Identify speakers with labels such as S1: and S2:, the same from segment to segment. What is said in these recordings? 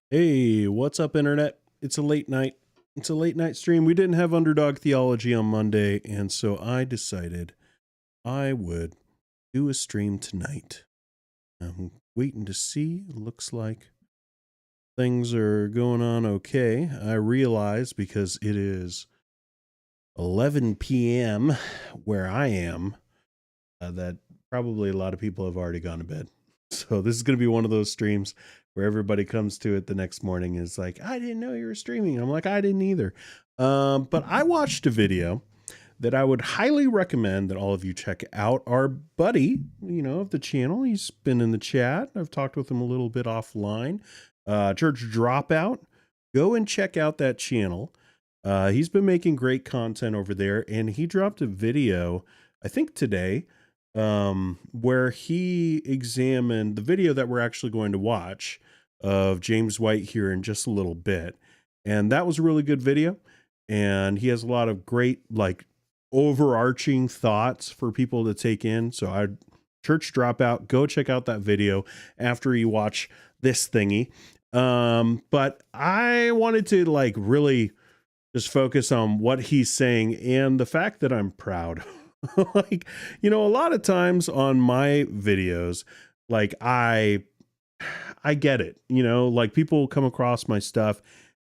S1: Hey, what's up, internet? It's a late night. It's a late night stream. We didn't have Underdog Theology on Monday, and so I decided I would do a stream tonight. I'm waiting to see. Looks like things are going on okay. I realize because it is 11 p.m. where I am, that probably a lot of people have already gone to bed. So this is going to be one of those streams where everybody comes to it the next morning and is like, I didn't know you were streaming. I'm like, I didn't either. But I watched a video that I would highly recommend that all of you check out. Our buddy, of the channel, he's been in the chat. I've talked with him a little bit offline. Church Dropout. Go and check out that channel. He's been making great content over there, and he dropped a video, I think today, where he examined the video that we're actually going to watch of James White here in just a little bit. And that was a really good video. And he has a lot of great, overarching thoughts for people to take in. So Church Dropout, go check out that video after you watch this thingy. But I wanted to really just focus on what he's saying and the fact that I'm proud. A lot of times on my videos, I get it, people come across my stuff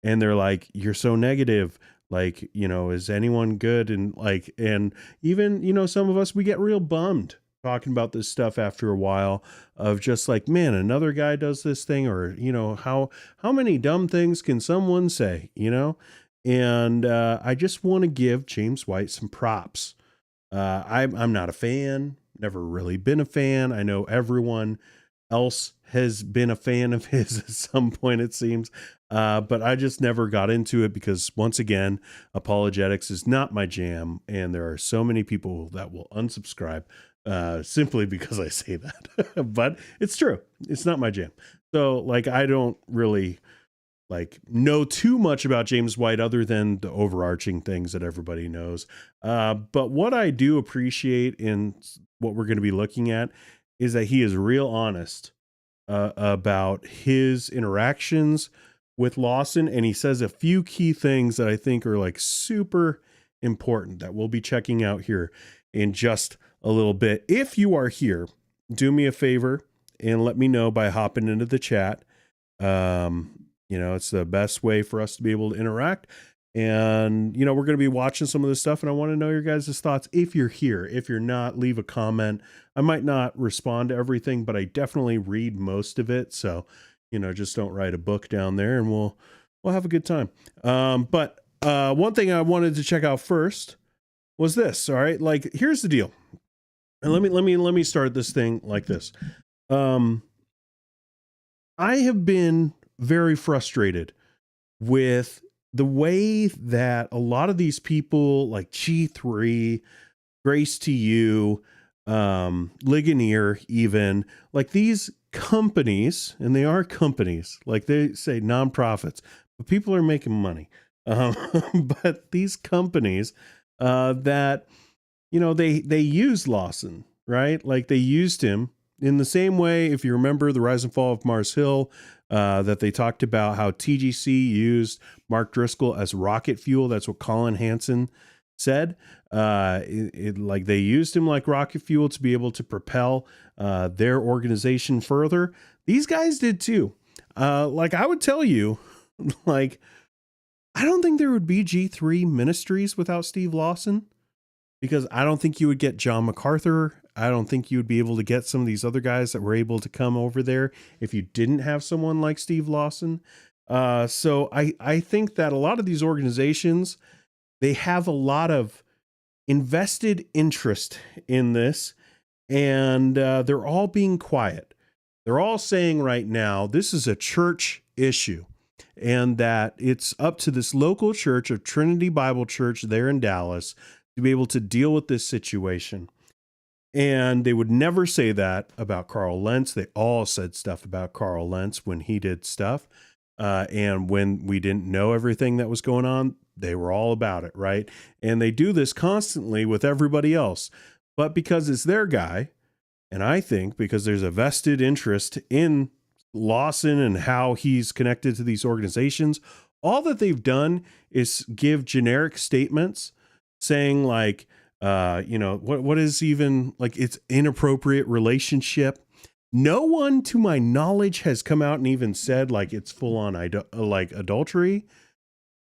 S1: and they're like, you're so negative. Is anyone good? And even, some of us, we get real bummed talking about this stuff after a while of just man, another guy does this thing, or, how many dumb things can someone say, And I just want to give James White some props. I'm not a fan, never really been a fan. I know everyone else has been a fan of his at some point, it seems. But I just never got into it because, once again, apologetics is not my jam. And there are so many people that will unsubscribe simply because I say that. But it's true. It's not my jam. So, I don't really know too much about James White other than the overarching things that everybody knows. But what I do appreciate in what we're going to be looking at is that he is real honest about his interactions with Lawson. And he says a few key things that I think are super important that we'll be checking out here in just a little bit. If you are here, do me a favor and let me know by hopping into the chat. It's the best way for us to be able to interact. And, we're going to be watching some of this stuff, and I want to know your guys' thoughts if you're here. If you're not, leave a comment. I might not respond to everything, but I definitely read most of it. So, just don't write a book down there, and we'll have a good time. But one thing I wanted to check out first was this. All right. Here's the deal. And let me start this thing like this. I have been very frustrated with the way that a lot of these people like G3, Grace to You, Ligonier, even these companies, and they are companies, they say nonprofits, but people are making money. But these companies that, they use Lawson, right? They used him in the same way, if you remember the Rise and Fall of Mars Hill, that they talked about how TGC used Mark Driscoll as rocket fuel. That's what Colin Hansen said. They used him like rocket fuel to be able to propel their organization further. These guys did too. I would tell you, I don't think there would be G3 Ministries without Steve Lawson, because I don't think you would get John MacArthur. I don't think you would be able to get some of these other guys that were able to come over there if you didn't have someone like Steve Lawson. So I think that a lot of these organizations, they have a lot of invested interest in this, and they're all being quiet. They're all saying right now, this is a church issue, and that it's up to this local church of Trinity Bible Church there in Dallas to be able to deal with this situation. And they would never say that about Carl Lentz. They all said stuff about Carl Lentz when he did stuff. And when we didn't know everything that was going on, they were all about it, right? And they do this constantly with everybody else. But because it's their guy, and I think because there's a vested interest in Lawson and how he's connected to these organizations, all that they've done is give generic statements saying like, what is even like it's inappropriate relationship. No one to my knowledge has come out and even said like it's full on like adultery.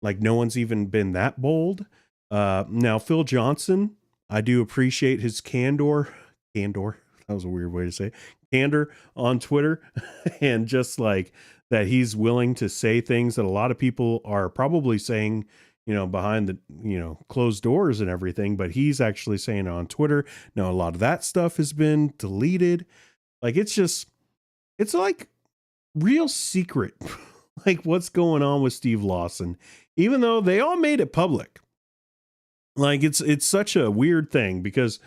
S1: Like no one's even been that bold. Now Phil Johnson, I do appreciate his candor. That was a weird way to say it. Candor on Twitter and just like that he's willing to say things that a lot of people are probably saying, behind the, closed doors and everything, but he's actually saying it on Twitter. Now, a lot of that stuff has been deleted. Like, it's like real secret, like what's going on with Steve Lawson, even though they all made it public. Like, it's such a weird thing because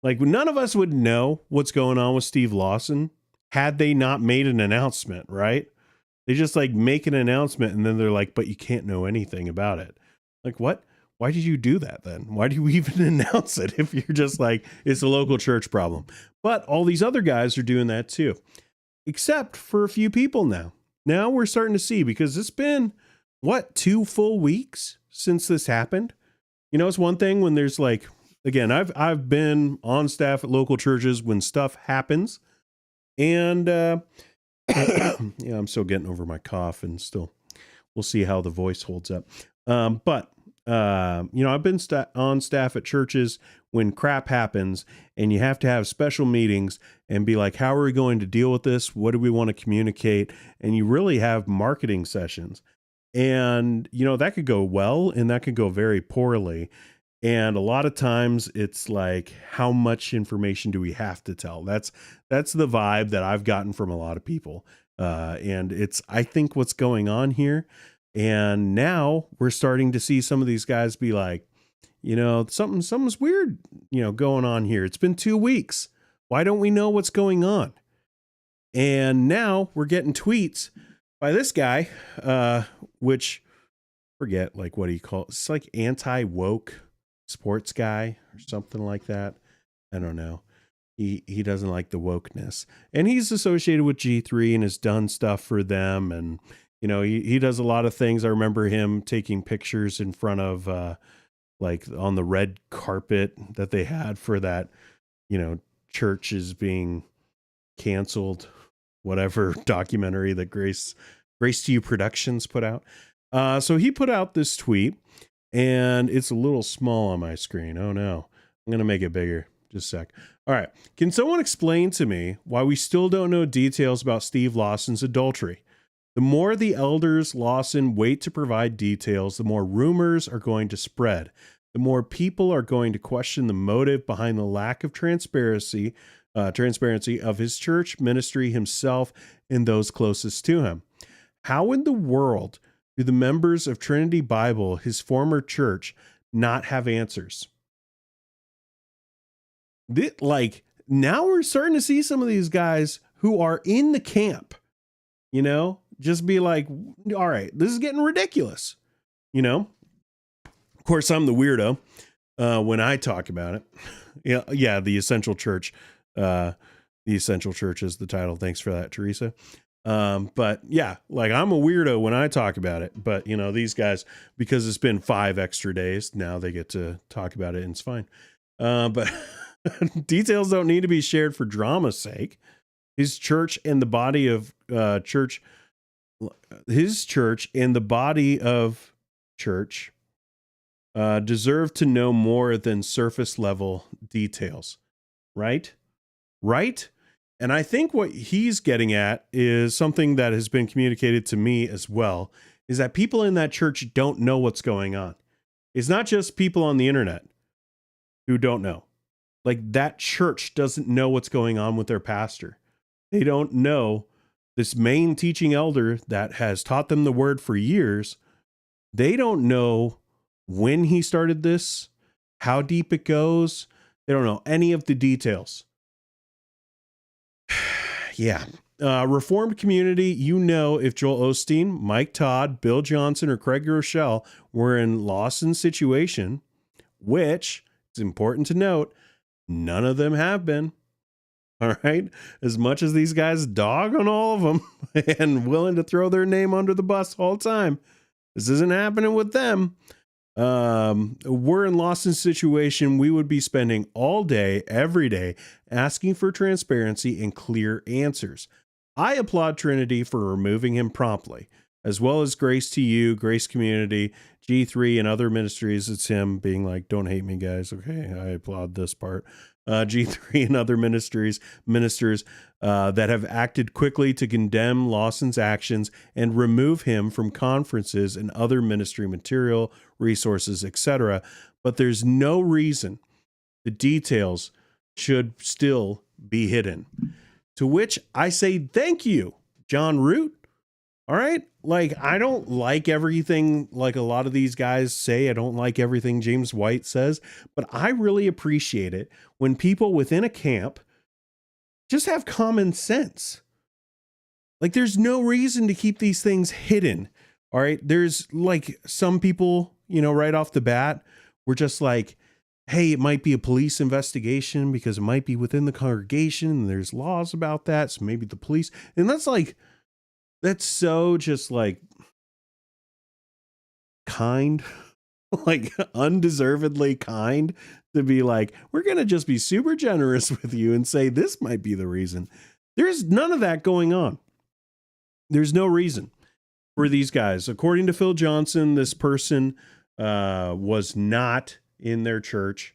S1: like none of us would know what's going on with Steve Lawson had they not made an announcement, right? They just like make an announcement and then they're like, but you can't know anything about it. Like, what? Why did you do that then? Why do you even announce it if you're just like, it's a local church problem? But all these other guys are doing that too, except for a few people now. Now we're starting to see, because it's been, 2 full weeks since this happened? It's one thing when there's like, again, I've been on staff at local churches when stuff happens, and I'm still getting over my cough, and still we'll see how the voice holds up. But I've been on staff at churches when crap happens, and you have to have special meetings and be like, how are we going to deal with this? What do we want to communicate? And you really have marketing sessions, and that could go well, and that could go very poorly. And a lot of times it's like, how much information do we have to tell? That's the vibe that I've gotten from a lot of people. And it's, I think, what's going on here. And now we're starting to see some of these guys be like, something's weird, going on here. It's been 2 weeks. Why don't we know what's going on? And now we're getting tweets by this guy, which forget like what he calls, it's like anti-woke sports guy or something like that. I don't know. He doesn't like the wokeness, and he's associated with G3 and has done stuff for them. And, he does a lot of things. I remember him taking pictures in front of, like on the red carpet that they had for that, church is being canceled, whatever documentary that Grace to You Productions put out. So he put out this tweet, and it's a little small on my screen. Oh no, I'm going to make it bigger. Just a sec. All right. Can someone explain to me why we still don't know details about Steve Lawson's adultery? The more the elders Lawson wait to provide details, the more rumors are going to spread. The more people are going to question the motive behind the lack of transparency of his church, ministry, himself, and those closest to him. How in the world do the members of Trinity Bible, his former church, not have answers? Like, now we're starting to see some of these guys who are in the camp, just be like, all right, this is getting ridiculous. Of course, I'm the weirdo when I talk about it. Yeah, the Essential Church. The Essential Church is the title. Thanks for that, Teresa. But yeah, like I'm a weirdo when I talk about it, but these guys, because it's been 5 extra days, now they get to talk about it and it's fine. But details don't need to be shared for drama's sake. His church and the body of church deserve to know more than surface level details. Right? And I think what he's getting at is something that has been communicated to me as well, is that people in that church don't know what's going on. It's not just people on the internet who don't know. Like, that church doesn't know what's going on with their pastor. They don't know this main teaching elder that has taught them the word for years. They don't know when he started this, how deep it goes. They don't know any of the details. Yeah. Reformed community, if Joel Osteen, Mike Todd, Bill Johnson, or Craig Rochelle were in Lawson's situation, which it's important to note, none of them have been. All right. As much as these guys dog on all of them and willing to throw their name under the bus all the time, this isn't happening with them. We're in Lawson's situation. We would be spending all day, every day, asking for transparency and clear answers. I applaud Trinity for removing him promptly, as well as Grace to You, Grace Community, G3, and other ministries. It's him being like, don't hate me, guys. Okay, I applaud this part. G3 and other ministers that have acted quickly to condemn Lawson's actions and remove him from conferences and other ministry material, resources, etc. But there's no reason the details should still be hidden. To which I say, thank you, John Root. All right. Like, I don't like everything like a lot of these guys say. I don't like everything James White says, but I really appreciate it when people within a camp just have common sense. Like, there's no reason to keep these things hidden. All right. There's like some people, right off the bat, were just like, hey, it might be a police investigation because it might be within the congregation and there's laws about that. So maybe the police, and that's so just like kind, like undeservedly kind to be like, we're going to just be super generous with you and say this might be the reason. There's none of that going on. There's no reason for these guys. According to Phil Johnson, this person was not in their church.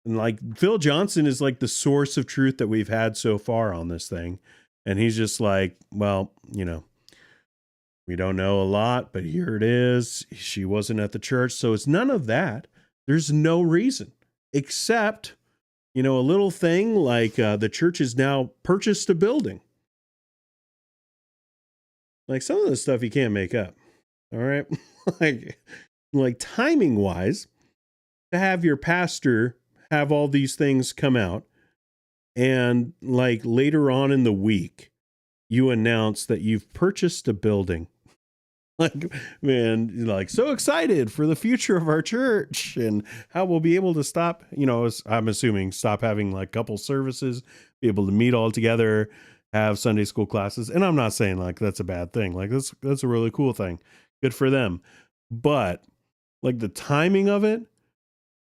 S1: And like Phil Johnson is like the source of truth that we've had so far on this thing. And he's just like, well, we don't know a lot, but here it is. She wasn't at the church. So it's none of that. There's no reason except, a little thing like the church has now purchased a building. Like some of the stuff you can't make up. All right. like timing wise, to have your pastor have all these things come out and like later on in the week, you announce that you've purchased a building. Like, man, like so excited for the future of our church and how we'll be able to stop, I'm assuming stop having like couple services, be able to meet all together, have Sunday school classes. And I'm not saying like that's a bad thing. Like that's a really cool thing. Good for them. But like the timing of it,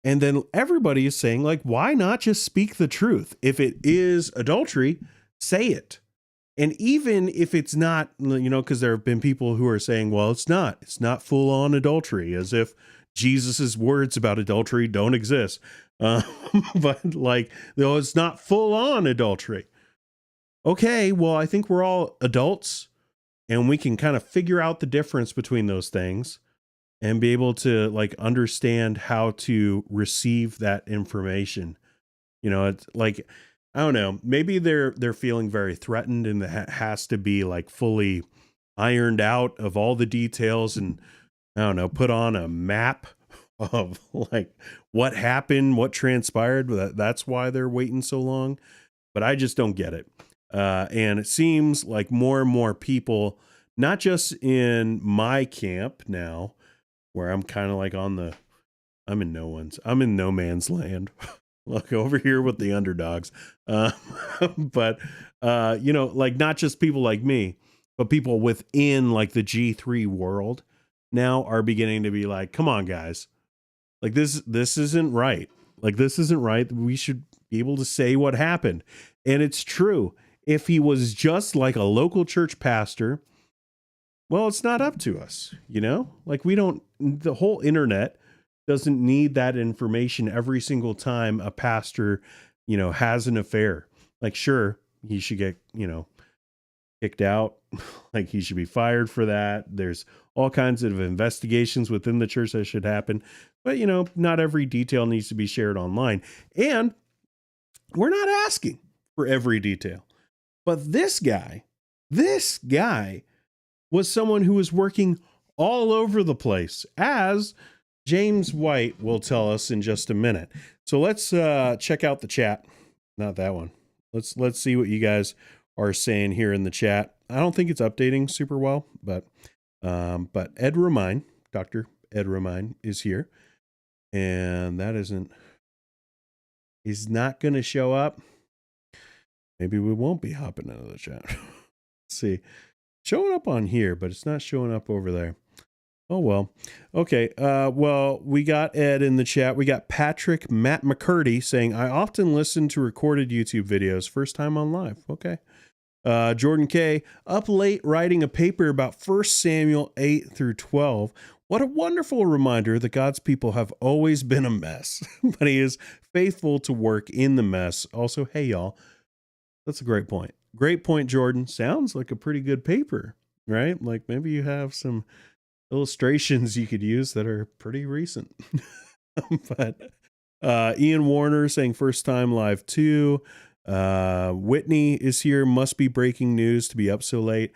S1: and then everybody is saying like, why not just speak the truth? If it is adultery, say it. And even if it's not, because there have been people who are saying, well, it's not full on adultery, as if Jesus's words about adultery don't exist. But like, though it's not full on adultery. Okay, well, I think we're all adults and we can kind of figure out the difference between those things and be able to like understand how to receive that information. It's like, I don't know, maybe they're feeling very threatened and that has to be like fully ironed out of all the details and I don't know, put on a map of like what happened, what transpired. That's why they're waiting so long. But I just don't get it. And it seems like more and more people, not just in my camp now, where I'm kind of like I'm in no man's land. Look over here with the underdogs. But, like not just people like me, but people within like the G3 world now are beginning to be like, come on, guys. Like this isn't right. Like this isn't right. We should be able to say what happened. And it's true. If he was just like a local church pastor, well, it's not up to us, like the whole internet doesn't need that information every single time a pastor, has an affair. Like, sure, he should get, kicked out. Like he should be fired for that. There's all kinds of investigations within the church that should happen. But, not every detail needs to be shared online. And we're not asking for every detail. But this guy was someone who was working all over the place, as James White will tell us in just a minute. So let's check out the chat. Not that one. Let's see what you guys are saying here in the chat. I don't think it's updating super well, but Ed Romine, Dr. Ed Romine is here. And that he's not going to show up. maybe we won't be hopping into the chat. Let's see. Showing up on here, but it's not showing up over there. Oh, well. Okay. Well, we got Ed in the chat. We got Matt McCurdy saying, I often listen to recorded YouTube videos. First time on live. Okay. Jordan K, up late writing a paper about 1 Samuel 8 through 12. What a wonderful reminder that God's people have always been a mess, but he is faithful to work in the mess. Also, hey, y'all, that's a great point. Great point, Jordan. Sounds like a pretty good paper, right? Like maybe you have some illustrations you could use that are pretty recent. But Ian Warner saying first time live too. Whitney is here. Must be breaking news to be up so late.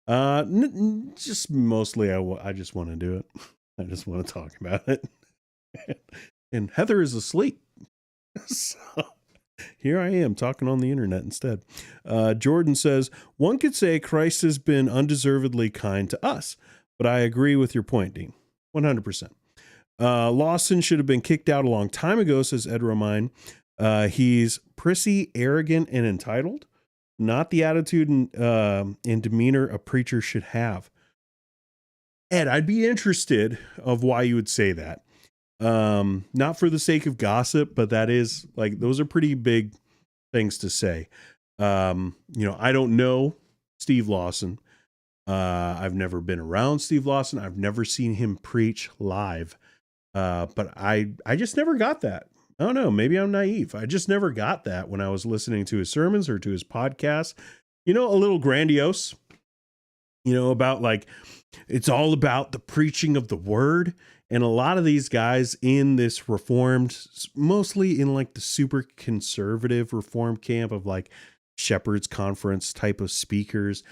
S1: Just mostly I just want to do it. I just want to talk about it. And Heather is asleep. So here I am talking on the internet instead. Jordan says, one could say Christ has been undeservedly kind to us, but I agree with your point, Dean. 100%. Lawson should have been kicked out a long time ago, says Ed Romine. He's prissy, arrogant, and entitled. Not the attitude and demeanor a preacher should have. Ed, I'd be interested of why you would say that. Not for the sake of gossip, but that is like, those are pretty big things to say. I don't know Steve Lawson. I've never been around Steve Lawson. I've never seen him preach live. But I just never got that. I don't know. Maybe I'm naive. I just never got that when I was listening to his sermons or to his podcasts, a little grandiose, about like, it's all about the preaching of the word. And a lot of these guys in this Reformed, mostly in like the super conservative Reformed camp of like Shepherd's Conference type of speakers,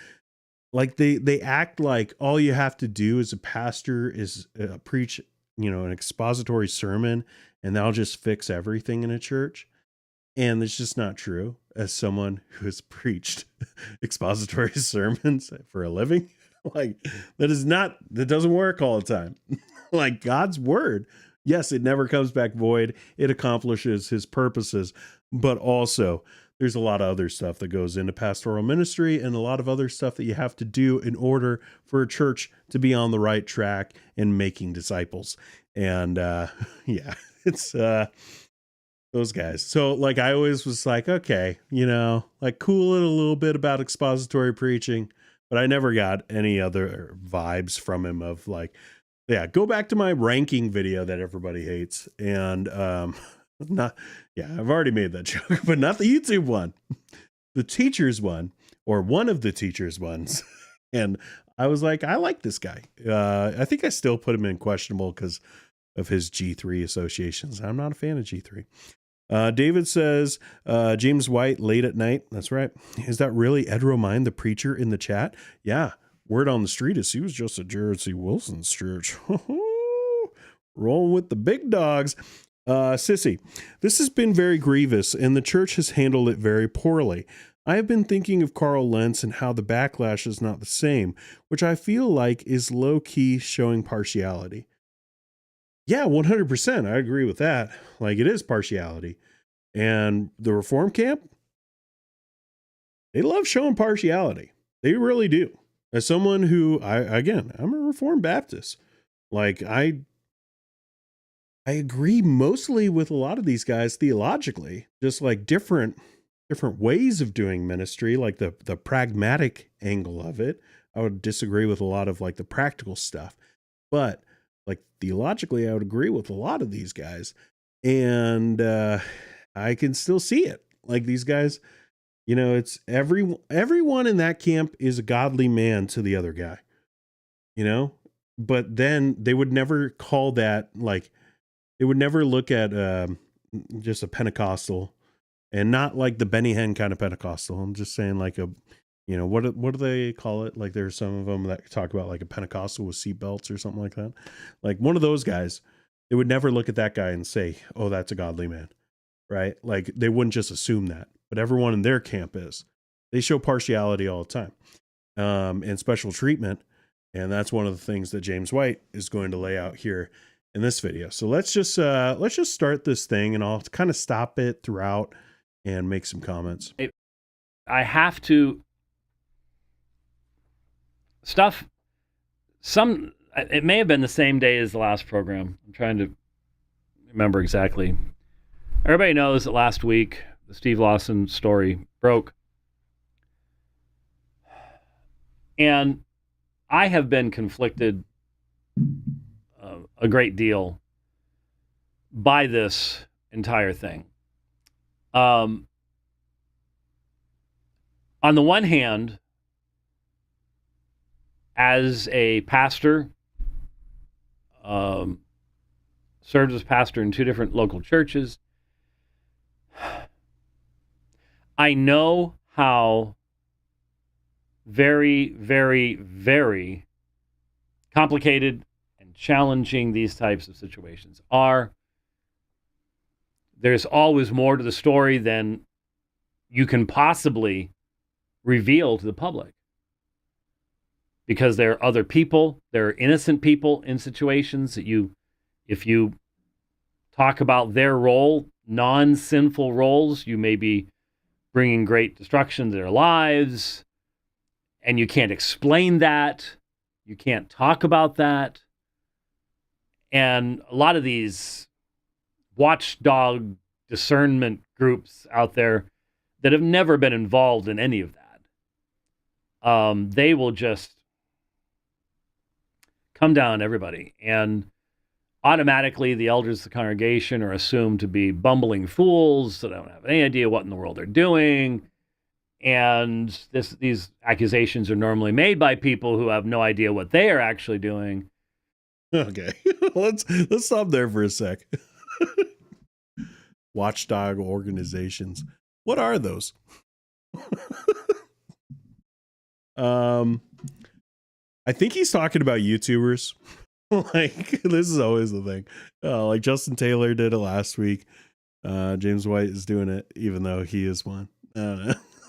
S1: like they act like all you have to do as a pastor is preach, an expository sermon and that'll just fix everything in a church. And it's just not true. As someone who has preached expository sermons for a living, like that doesn't work all the time. Like God's word, yes, it never comes back void. It accomplishes his purposes, but also there's a lot of other stuff that goes into pastoral ministry and a lot of other stuff that you have to do in order for a church to be on the right track and making disciples. And it's those guys. So like I always was like, okay, like cool it a little bit about expository preaching, but I never got any other vibes from him of like, yeah, go back to my ranking video that everybody hates. And I've already made that joke, but not the YouTube one, the teacher's one, or one of the teacher's ones. And I was like, I like this guy. I think I still put him in questionable because of his G3 associations. I'm not a fan of G3. David says, James White late at night. That's right. Is that really Ed Romine, the preacher in the chat? Yeah. Word on the street is he was just at Jared C. Wilson's church. Rolling with the big dogs. Sissy, this has been very grievous and the church has handled it very poorly. I have been thinking of Carl Lentz and how the backlash is not the same, which I feel like is low-key showing partiality. Yeah, 100%. I agree with that. Like it is partiality. And the Reform camp, they love showing partiality. They really do. As someone who I'm a Reformed Baptist. Like I agree mostly with a lot of these guys theologically, just like different ways of doing ministry, like the pragmatic angle of it. I would disagree with a lot of like the practical stuff, but like theologically, I would agree with a lot of these guys. And I can still see it. Like these guys, it's everyone in that camp is a godly man to the other guy, but then they would never call that like, they would never look at just a Pentecostal and not like the Benny Hinn kind of Pentecostal. I'm just saying like a, what do they call it? Like there's some of them that talk about like a Pentecostal with seatbelts or something like that. Like one of those guys, they would never look at that guy and say, oh, that's a godly man, right? Like they wouldn't just assume that, but everyone in their camp is. They show partiality all the time and special treatment. And that's one of the things that James White is going to lay out here in this video. So let's just start this thing and I'll kind of stop it throughout and make some comments.
S2: I have to it may have been the same day as the last program. I'm trying to remember exactly. Everybody knows that last week the Steve Lawson story broke. And I have been conflicted a great deal by this entire thing. On the one hand, as a pastor, served as pastor in 2 different local churches, I know how very, very, very complicated and challenging these types of situations are. There's always more to the story than you can possibly reveal to the public. Because there are other people, there are innocent people in situations that if you talk about their role, non-sinful roles, you may be bringing great destruction to their lives, and you can't explain that. You can't talk about that. And a lot of these watchdog discernment groups out there that have never been involved in any of that, they will just come down on everybody. And automatically the elders of the congregation are assumed to be bumbling fools that don't have any idea what in the world they're doing. And these accusations are normally made by people who have no idea what they are actually doing.
S1: Okay, let's stop there for a sec. Watchdog organizations. What are those? I think he's talking about YouTubers. Like, this is always the thing. Like Justin Taylor did it last week. James White is doing it, even though he is one.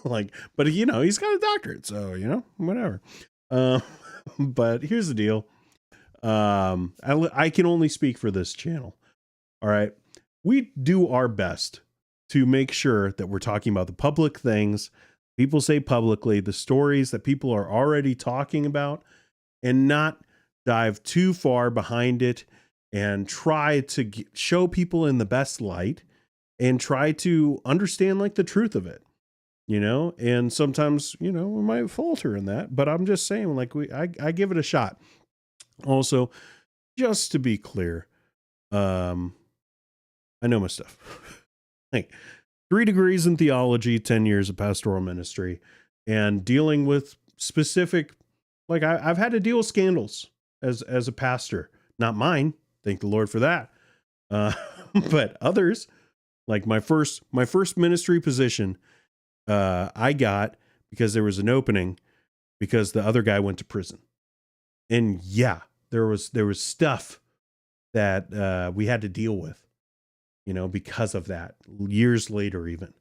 S1: Like, but he's got a doctorate, so whatever. But here's the deal. I can only speak for this channel. All right, we do our best to make sure that we're talking about the public things people say publicly, the stories that people are already talking about, and not dive too far behind it and try to show people in the best light and try to understand like the truth of it, and sometimes, we might falter in that, but I'm just saying, like, I give it a shot. Also, just to be clear, I know my stuff. Like 3 degrees in theology, 10 years of pastoral ministry, and dealing with specific, like I've had to deal with scandals as a pastor, not mine. Thank the Lord for that. But others, like my first ministry position, I got because there was an opening because the other guy went to prison. And yeah, there was stuff that we had to deal with, because of that years later, even,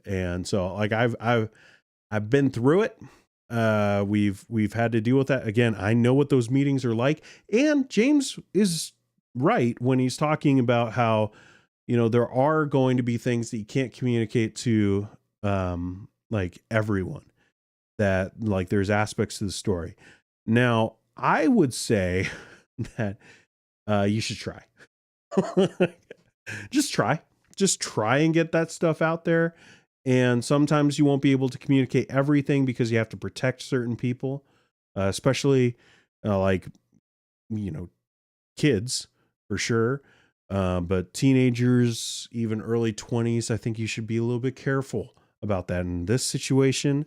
S1: and so like I've been through it. We've had to deal with that. Again, I know what those meetings are like. And James is right when he's talking about how, there are going to be things that you can't communicate to, like everyone, that like there's aspects to the story. Now, I would say that, you should try. Just try and get that stuff out there. And sometimes you won't be able to communicate everything because you have to protect certain people, especially like, kids for sure. But teenagers, even early 20s, I think you should be a little bit careful about that. In this situation,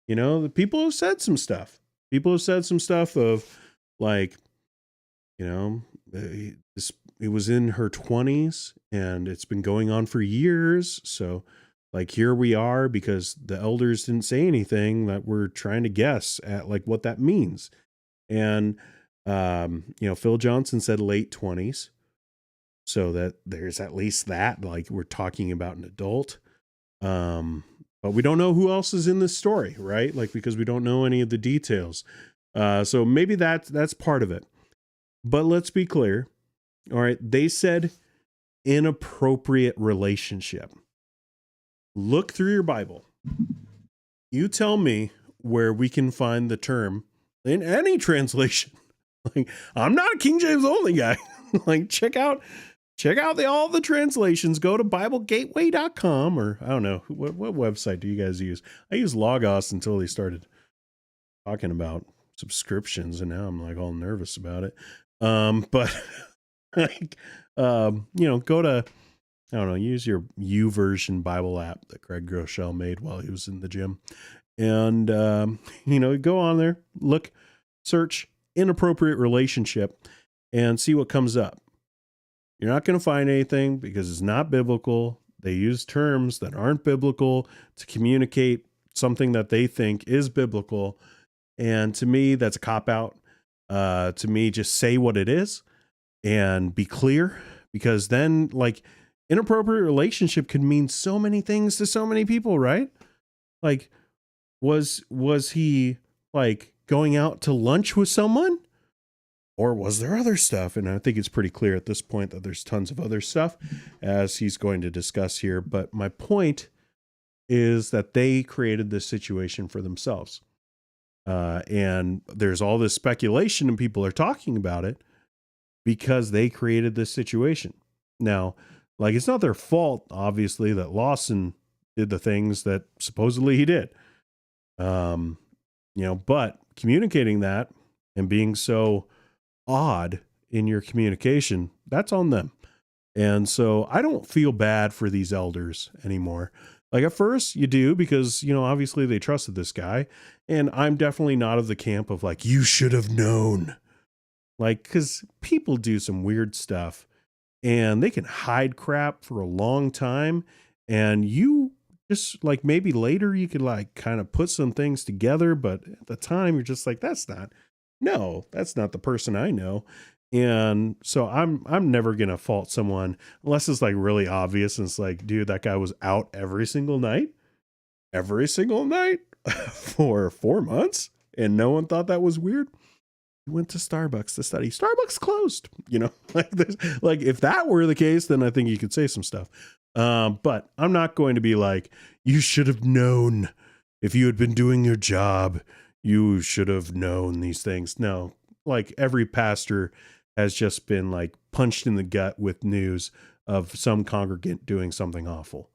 S1: the people have said some stuff. People have said some stuff of like, it was in her 20s and it's been going on for years. So like, here we are because the elders didn't say anything, that we're trying to guess at like what that means. And, Phil Johnson said late 20s. So that there's at least that, like, we're talking about an adult. But we don't know who else is in this story, right? Like, because we don't know any of the details. So maybe that's part of it. But let's be clear. All right. They said inappropriate relationship. Look through your Bible. You tell me where we can find the term in any translation. Like, I'm not a King James only guy. Like, check out all the translations. Go to BibleGateway.com, or I don't know, what website do you guys use? I use Logos until they started talking about subscriptions, and now I'm like all nervous about it. But like, go to, I don't know, use your YouVersion Bible app that Craig Groeschel made while he was in the gym. And, go on there, look, search inappropriate relationship and see what comes up. You're not going to find anything because it's not biblical. They use terms that aren't biblical to communicate something that they think is biblical. And to me, that's a cop-out. To me, just say what it is and be clear, because then, like, inappropriate relationship could mean so many things to so many people, right? Like, was he, like, going out to lunch with someone? Or was there other stuff? And I think it's pretty clear at this point that there's tons of other stuff, as he's going to discuss here. But my point is that they created this situation for themselves. And there's all this speculation and people are talking about it because they created this situation. Now, like, it's not their fault, obviously, that Lawson did the things that supposedly he did. But communicating that and being so odd in your communication, that's on them. And so I don't feel bad for these elders anymore. Like, at first you do, because, obviously they trusted this guy. And I'm definitely not of the camp of like, you should have known. Like, because people do some weird stuff and they can hide crap for a long time. And you just, like, maybe later you could, like, kind of put some things together. But at the time you're just like, that's not the person I know. And so I'm never going to fault someone unless it's like really obvious. And it's like, dude, that guy was out every single night for 4 months. And no one thought that was weird. He went to Starbucks to study. Starbucks closed, like if that were the case, then I think you could say some stuff. But I'm not going to be like, you should have known. If you had been doing your job, you should have known these things. No, like, every pastor has just been, like, punched in the gut with news of some congregant doing something awful,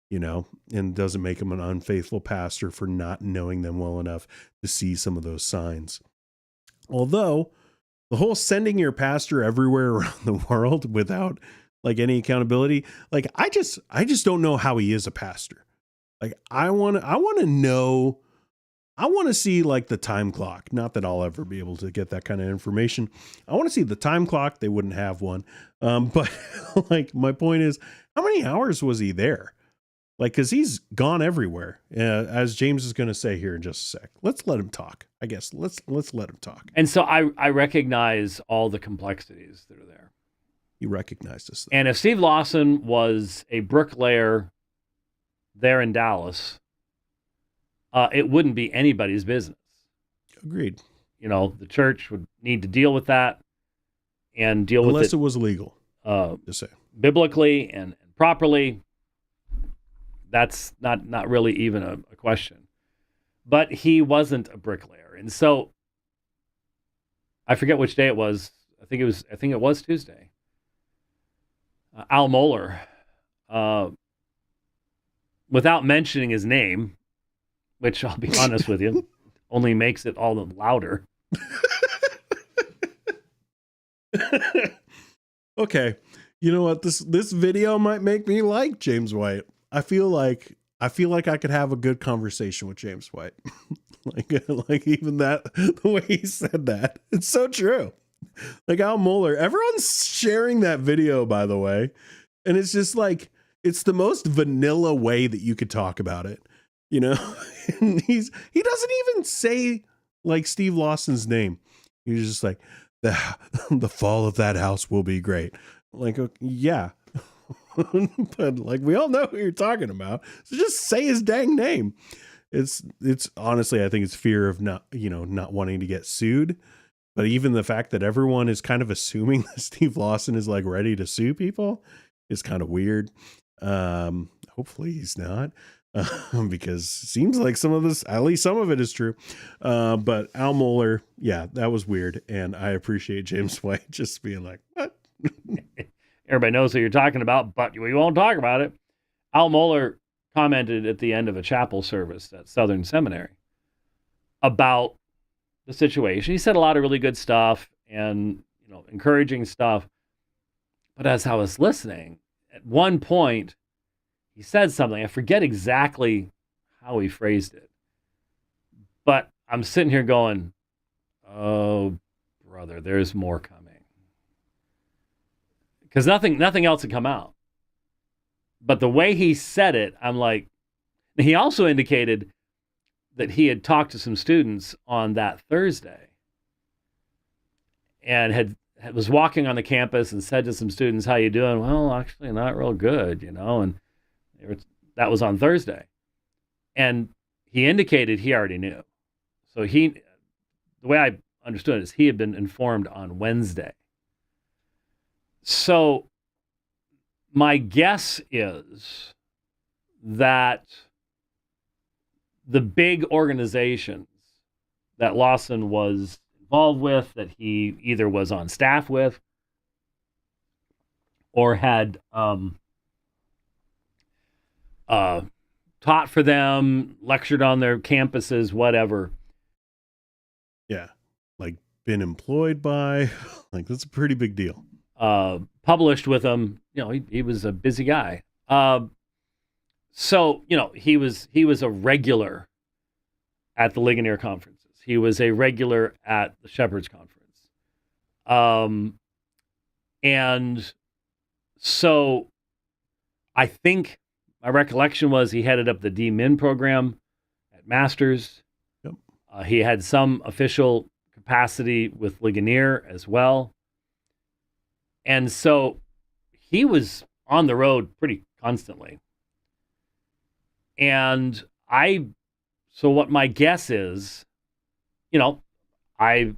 S1: and doesn't make him an unfaithful pastor for not knowing them well enough to see some of those signs. Although the whole sending your pastor everywhere around the world without, like, any accountability, like, I just don't know how he is a pastor. Like, I want to know. I want to see, like, the time clock. Not that I'll ever be able to get that kind of information. I want to see the time clock. They wouldn't have one. But like, my point is, how many hours was he there? Like, because he's gone everywhere, as James is going to say here in just a sec. Let's let him talk. I guess let's let him talk.
S2: And so I recognize all the complexities that are there.
S1: He recognized us.
S2: And if Steve Lawson was a bricklayer there in Dallas, it wouldn't be anybody's business.
S1: Agreed.
S2: The church would need to deal with that and deal
S1: unless
S2: with
S1: it was legal
S2: to
S1: say
S2: biblically and properly. That's not really even a question. But he wasn't a bricklayer, and so I forget which day it was. I think it was Tuesday. Al Mohler, without mentioning his name, which I'll be honest with you, only makes it all the louder.
S1: Okay. You know what? This video might make me like James White. I feel like I could have a good conversation with James White. like even that, the way he said that, it's so true. Like, Al Mohler, everyone's sharing that video, by the way. And it's just like, it's the most vanilla way that you could talk about it. And he doesn't even say, like, Steve Lawson's name. He's just like, the fall of that house will be great. Like, yeah. But, like, we all know who you're talking about. So just say his dang name. It's honestly, I think it's fear of not wanting to get sued. But even the fact that everyone is kind of assuming that Steve Lawson is, like, ready to sue people is kind of weird. Hopefully he's not. because it seems like some of this, at least some of it is true. But Al Mohler, yeah, that was weird. And I appreciate James White just being like, what?
S2: Everybody knows what you're talking about, but we won't talk about it. Al Mohler commented at the end of a chapel service at Southern Seminary about the situation. He said a lot of really good stuff and, encouraging stuff. But as I was listening, at one point, he said something. I forget exactly how he phrased it. But I'm sitting here going, oh, brother, there's more coming. Because nothing else had come out. But the way he said it, I'm like, he also indicated that he had talked to some students on that Thursday and was walking on the campus and said to some students, how you doing? Well, actually not real good, and that was on Thursday. And he indicated he already knew. So the way I understood it is he had been informed on Wednesday. So my guess is that the big organizations that Lawson was involved with, that he either was on staff with or had taught for them, lectured on their campuses, whatever.
S1: Yeah, like been employed by, like that's a pretty big deal.
S2: Published with them, he was a busy guy. So, he was a regular at the Ligonier conferences. He was a regular at the Shepherd's Conference. And so I think my recollection was he headed up the D-Min program at Masters.
S1: Yep.
S2: He had some official capacity with Ligonier as well. And so he was on the road pretty constantly. And so what my guess is, I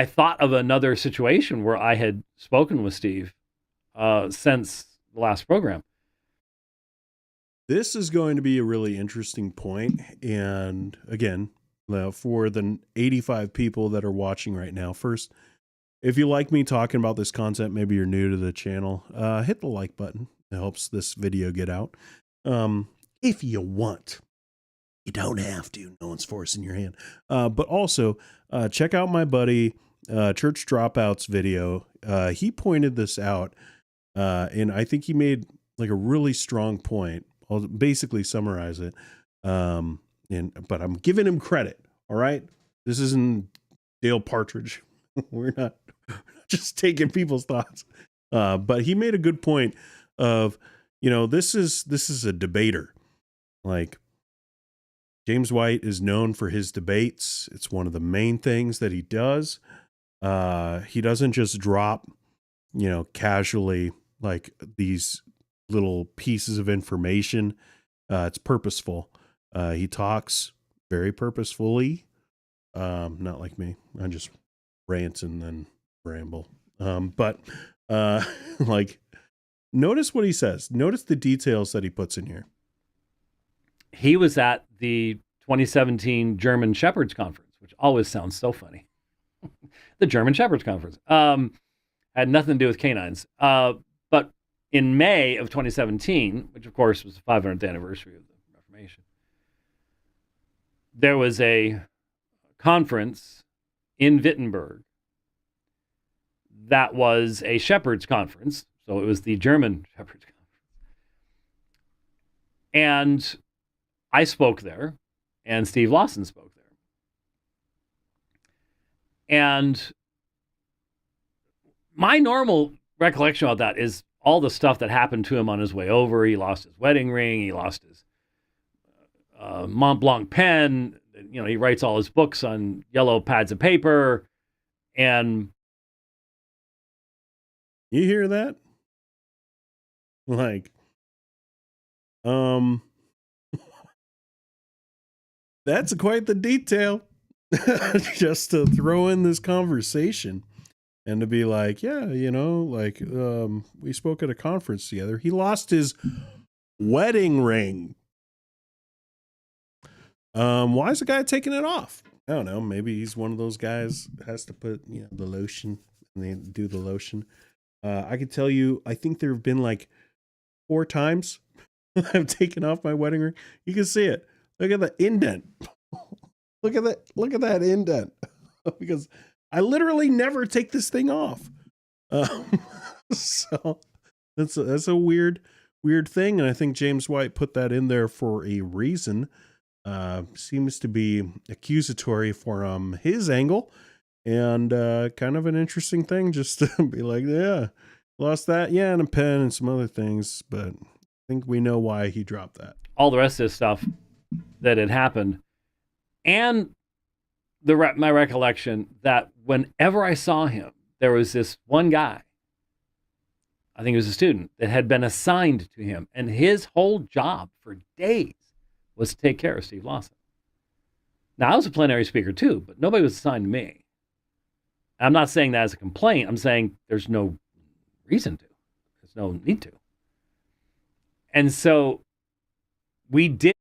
S2: thought of another situation where I had spoken with Steve since the last program.
S1: This is going to be a really interesting point. And again, for the 85 people that are watching right now, first, if you like me talking about this content, maybe you're new to the channel, hit the like button. It helps this video get out. If you want, you don't have to. No one's forcing your hand. But also, check out my buddy Church Dropout's video. He pointed this out, and I think he made like a really strong point. I'll basically summarize it. But I'm giving him credit. All right, this isn't Dale Partridge. We're not just taking people's thoughts. But he made a good point of, this is a debater. Like, James White is known for his debates. It's one of the main things that he does. He doesn't just drop, casually like these little pieces of information. It's purposeful. He talks very purposefully. Not like me. I just rant and then ramble. But like, notice what he says. Notice the details that he puts in here.
S2: He was at the 2017 German Shepherds Conference, which always sounds so funny. The German Shepherds Conference had nothing to do with canines. But in May of 2017, which of course was the 500th anniversary of the Reformation, there was a conference in Wittenberg that was a Shepherds Conference. So it was the German Shepherds Conference. And I spoke there, and Steve Lawson spoke there. And my normal recollection about that is all the stuff that happened to him on his way over. He lost his wedding ring. He lost his Mont Blanc pen. He writes all his books on yellow pads of paper. And
S1: you hear that? Like, that's quite the detail. Just to throw in this conversation and to be like, yeah, we spoke at a conference together. He lost his wedding ring. Why is the guy taking it off? I don't know. Maybe he's one of those guys that has to put, the lotion, and they do the lotion. I can tell you, I think there have been like 4 times I've taken off my wedding ring. You can see it. Look at the indent. Look at that. Look at that indent. Because I literally never take this thing off. So that's a weird thing. And I think James White put that in there for a reason. Seems to be accusatory for his angle, and kind of an interesting thing just to be like, yeah, lost that, yeah, and a pen and some other things, but I think we know why he dropped that.
S2: All the rest of this stuff that had happened, and my recollection that whenever I saw him, there was this one guy, I think he was a student, that had been assigned to him, and his whole job for days was to take care of Steve Lawson. Now, I was a plenary speaker too, but nobody was assigned to me. I'm not saying that as a complaint. I'm saying there's no reason to. There's no need to. And so we did.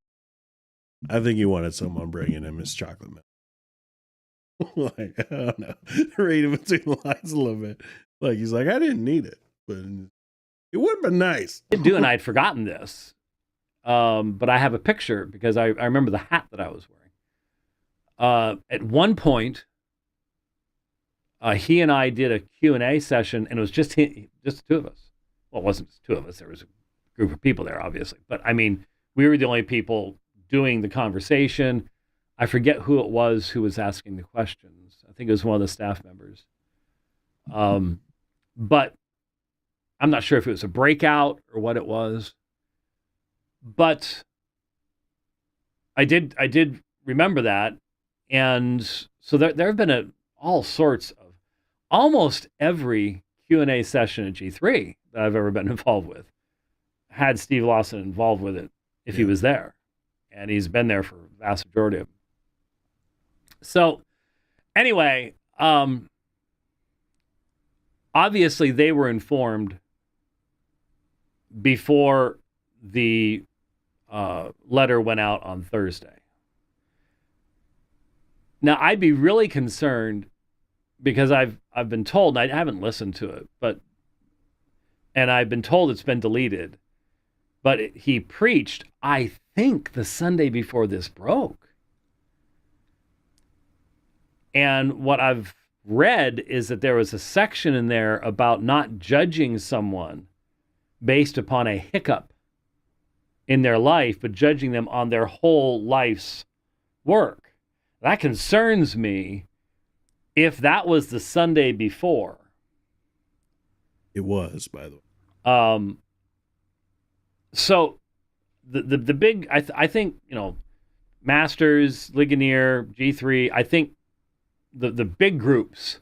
S1: I think he wanted someone bringing him his chocolate milk. Like, I don't know. Reading between the lines a little bit. Like, he's like, I didn't need it, but it would have been nice.
S2: I did do, and I'd forgotten this. But I have a picture because I remember the hat that I was wearing. At one point, he and I did a Q&A session, and it was just the 2 of us. Well, it wasn't just 2 of us. There was a group of people there, obviously. But, I mean, we were the only people doing the conversation. I forget who it was who was asking the questions. I think it was one of the staff members. But I'm not sure if it was a breakout or what it was. But I did remember that, and so there have been all sorts of, almost every Q&A session at G3 that I've ever been involved with had Steve Lawson involved with it if he was there, and he's been there for the vast majority of them. So anyway, obviously they were informed before the letter went out on Thursday. Now, I'd be really concerned because I've been told, and I haven't listened to it, and I've been told it's been deleted, but he preached, I think, the Sunday before this broke. And what I've read is that there was a section in there about not judging someone based upon a hiccup in their life, but judging them on their whole life's work. That concerns me if that was the Sunday before.
S1: It was, by the way.
S2: So the big, I think, Masters, Ligonier, G3, I think the big groups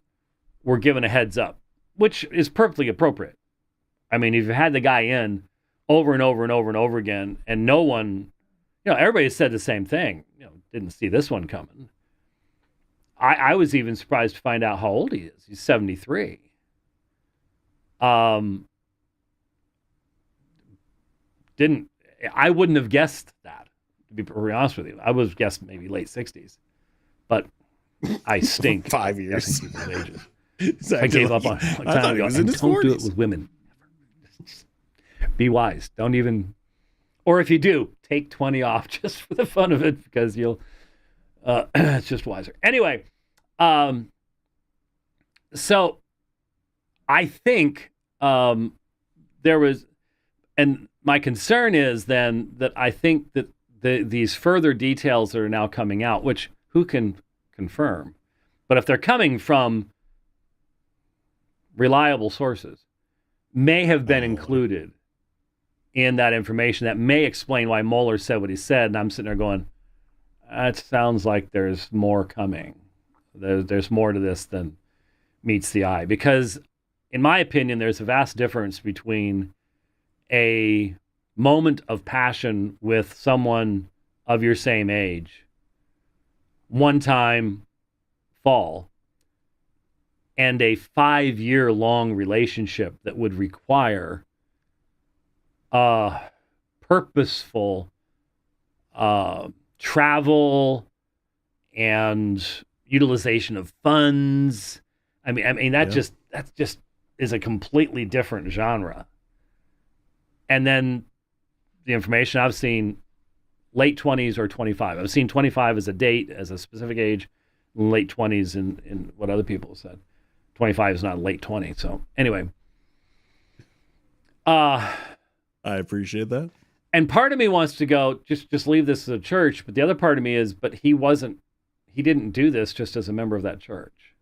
S2: were given a heads up, which is perfectly appropriate. I mean, if you had the guy in over and over and over and over again, and no one, everybody said the same thing, didn't see this one coming. I was even surprised to find out how old he is. He's 73. I wouldn't have guessed that, to be perfectly honest with you. I would have guessed maybe late 60s, but I stink.
S1: 5 years.
S2: Ages.
S1: Exactly.
S2: I gave up on it a long time ago. And don't do it with women. Be wise. Don't even, or if you do, take 20 off just for the fun of it, because you'll, it's just wiser. Anyway, so I think there was, and my concern is then that I think that these further details that are now coming out, which who can confirm, but if they're coming from reliable sources, may have been included in that information that may explain why Mueller said what he said. And I'm sitting there going, it sounds like there's more coming. There's more to this than meets the eye. Because in my opinion, there's a vast difference between a moment of passion with someone of your same age, one time fall, and a 5-year long relationship that would require purposeful travel and utilization of funds. I mean that just is a completely different genre. And then the information I've seen, late 20s or 25. I've seen 25 as a date, as a specific age, late 20s in what other people have said. 25 is not late 20. So anyway.
S1: I appreciate that.
S2: And part of me wants to go, just leave this as a church, but the other part of me is, but he didn't do this just as a member of that church.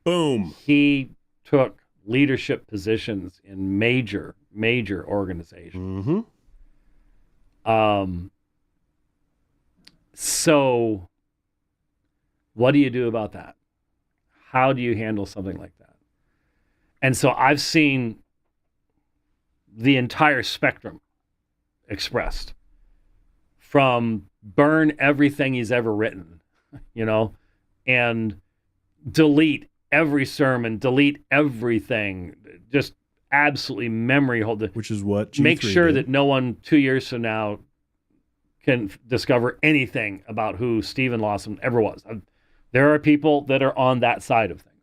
S1: Boom.
S2: He took leadership positions in major organizations.
S1: Mm-hmm.
S2: So what do you do about that? How do you handle something like that? And so I've seen the entire spectrum expressed, from burn everything he's ever written, and delete every sermon, delete everything, just absolutely memory hold it.
S1: Which is what
S2: make sure
S1: did.
S2: that no one 2 years from now can discover anything about who Stephen Lawson ever was. There are people that are on that side of things.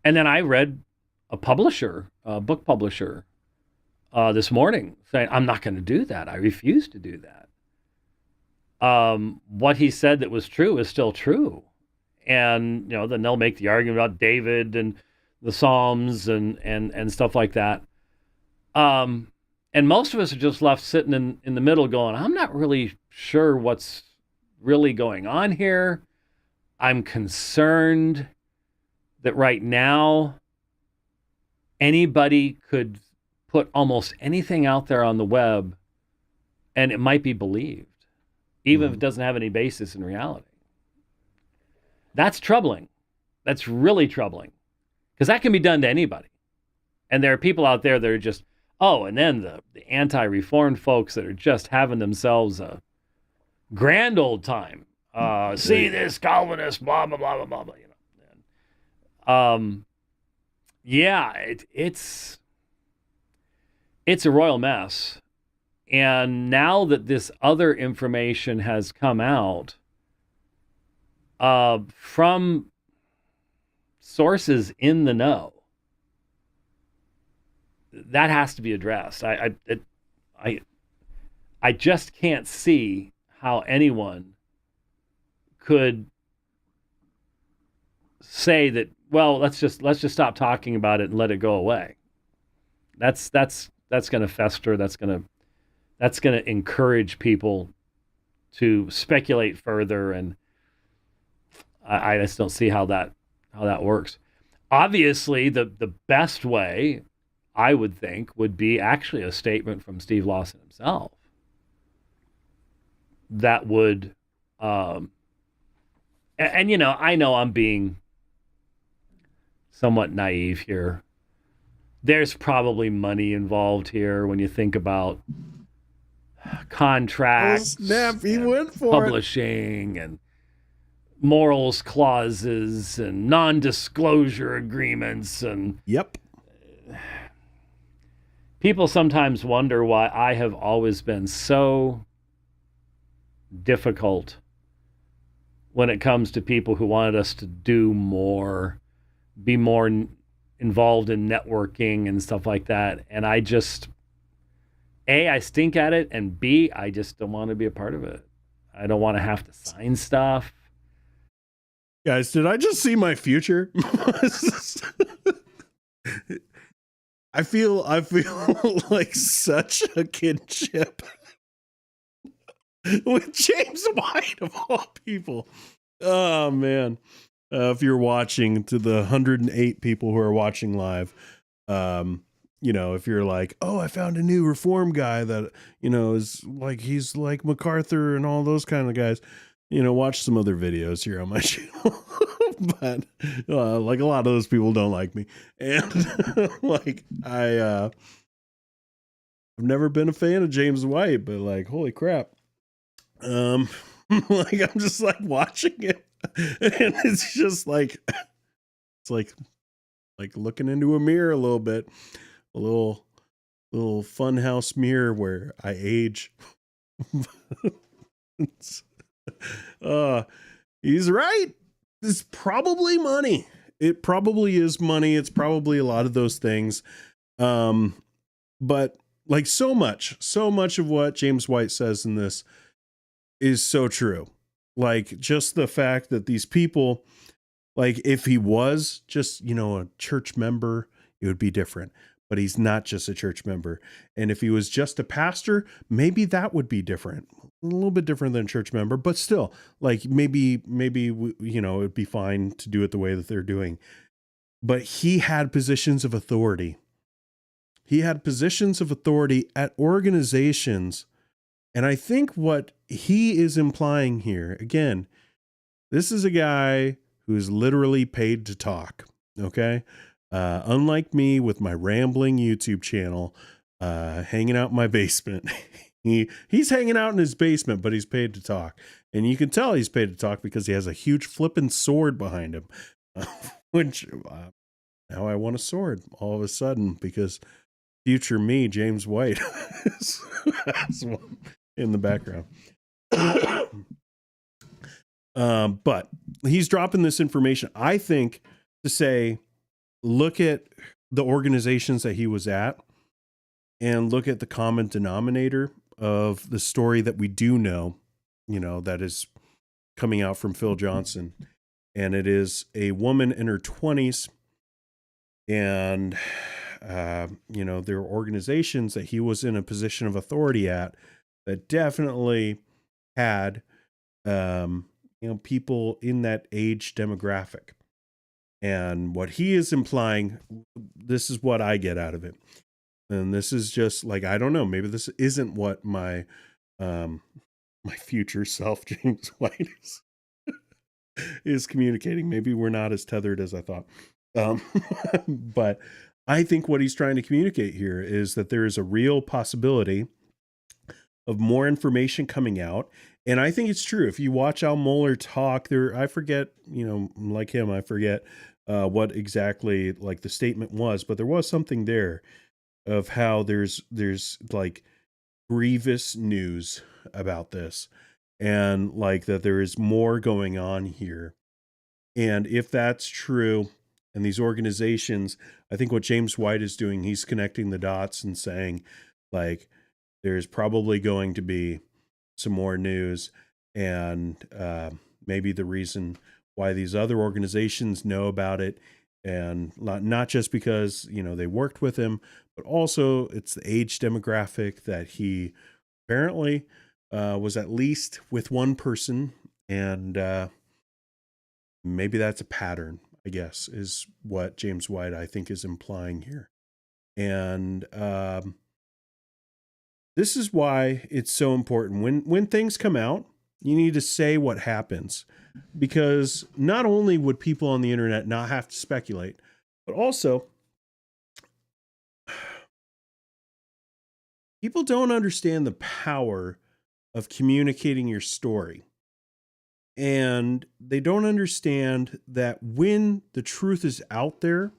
S2: And then I read a book publisher, this morning saying, I'm not going to do that. I refuse to do that. What he said that was true is still true. And, then they'll make the argument about David and the Psalms and stuff like that. And most of us are just left sitting in the middle going, I'm not really sure what's really going on here. I'm concerned that right now anybody could put almost anything out there on the web and it might be believed, even if it doesn't have any basis in reality. That's troubling. That's really troubling, because that can be done to anybody. And there are people out there that are just, and then the anti-reformed folks that are just having themselves a grand old time. See this Calvinist, blah, blah, blah, blah, blah, blah. Yeah, it's a royal mess. And now that this other information has come out from sources in the know, that has to be addressed. I just can't see how anyone could say that, well, let's just stop talking about it and let it go away. That's going to fester. That's going to encourage people to speculate further, and I just don't see how that works. Obviously, the best way, I would think, would be actually a statement from Steve Lawson himself that would, and I know I'm being somewhat naive here. There's probably money involved here when you think about contracts,
S1: he went for
S2: publishing, and morals clauses, and non-disclosure agreements, and
S1: yep.
S2: People sometimes wonder why I have always been so difficult when it comes to people who wanted us to do more, be more involved in networking and stuff like that. And I just, A, I stink at it, and B, I just don't want to be a part of it. I don't want to have to sign stuff.
S1: Guys, did I just see my future? I feel like such a kinship with James White, of all people. Oh man. If you're watching, to the 108 people who are watching live, if you're like, oh, I found a new reform guy that, is like, he's like MacArthur and all those kind of guys, watch some other videos here on my channel. But like, a lot of those people don't like me. And like, I've never been a fan of James White, but like, holy crap. Like, I'm just like watching it, and it's just like, it's like looking into a mirror a little bit, a little little funhouse mirror where I age. He's right. It's probably money. It probably is money. It's probably a lot of those things. But like so much of what James White says in this is so true. Like just the fact that these people, like if he was just, a church member, it would be different. But he's not just a church member. And if he was just a pastor, maybe that would be different. A little bit different than a church member, but still, like maybe, it'd be fine to do it the way that they're doing. But he had positions of authority. He had positions of authority at organizations. And I think what he is implying here, again, this is a guy who's literally paid to talk. Okay. Unlike me with my rambling YouTube channel, hanging out in my basement, he's hanging out in his basement, but he's paid to talk. And you can tell he's paid to talk because he has a huge flipping sword behind him, which now I want a sword all of a sudden because future me, James White, has one in the background. But he's dropping this information, I think, to say, look at the organizations that he was at and look at the common denominator of the story that we do know, that is coming out from Phil Johnson. And it is a woman in her 20s. And, there are organizations that he was in a position of authority at that definitely had, people in that age demographic. And what he is implying, this is what I get out of it. And this is just like, I don't know, maybe this isn't what my future self, James White, is communicating. Maybe we're not as tethered as I thought. But I think what he's trying to communicate here is that there is a real possibility of more information coming out. And I think it's true. If you watch Al Mohler talk there, I forget, like him, I forget what exactly like the statement was, but there was something there of how there's like grievous news about this and like that there is more going on here. And if that's true, and these organizations, I think what James White is doing, he's connecting the dots and saying like, there's probably going to be some more news and maybe the reason why these other organizations know about it and not just because, they worked with him, but also it's the age demographic that he apparently was at least with one person. And maybe that's a pattern, I guess, is what James White, I think, is implying here. And this is why it's so important. When things come out, you need to say what happens, because not only would people on the internet not have to speculate, but also people don't understand the power of communicating your story. And they don't understand that when the truth is out there,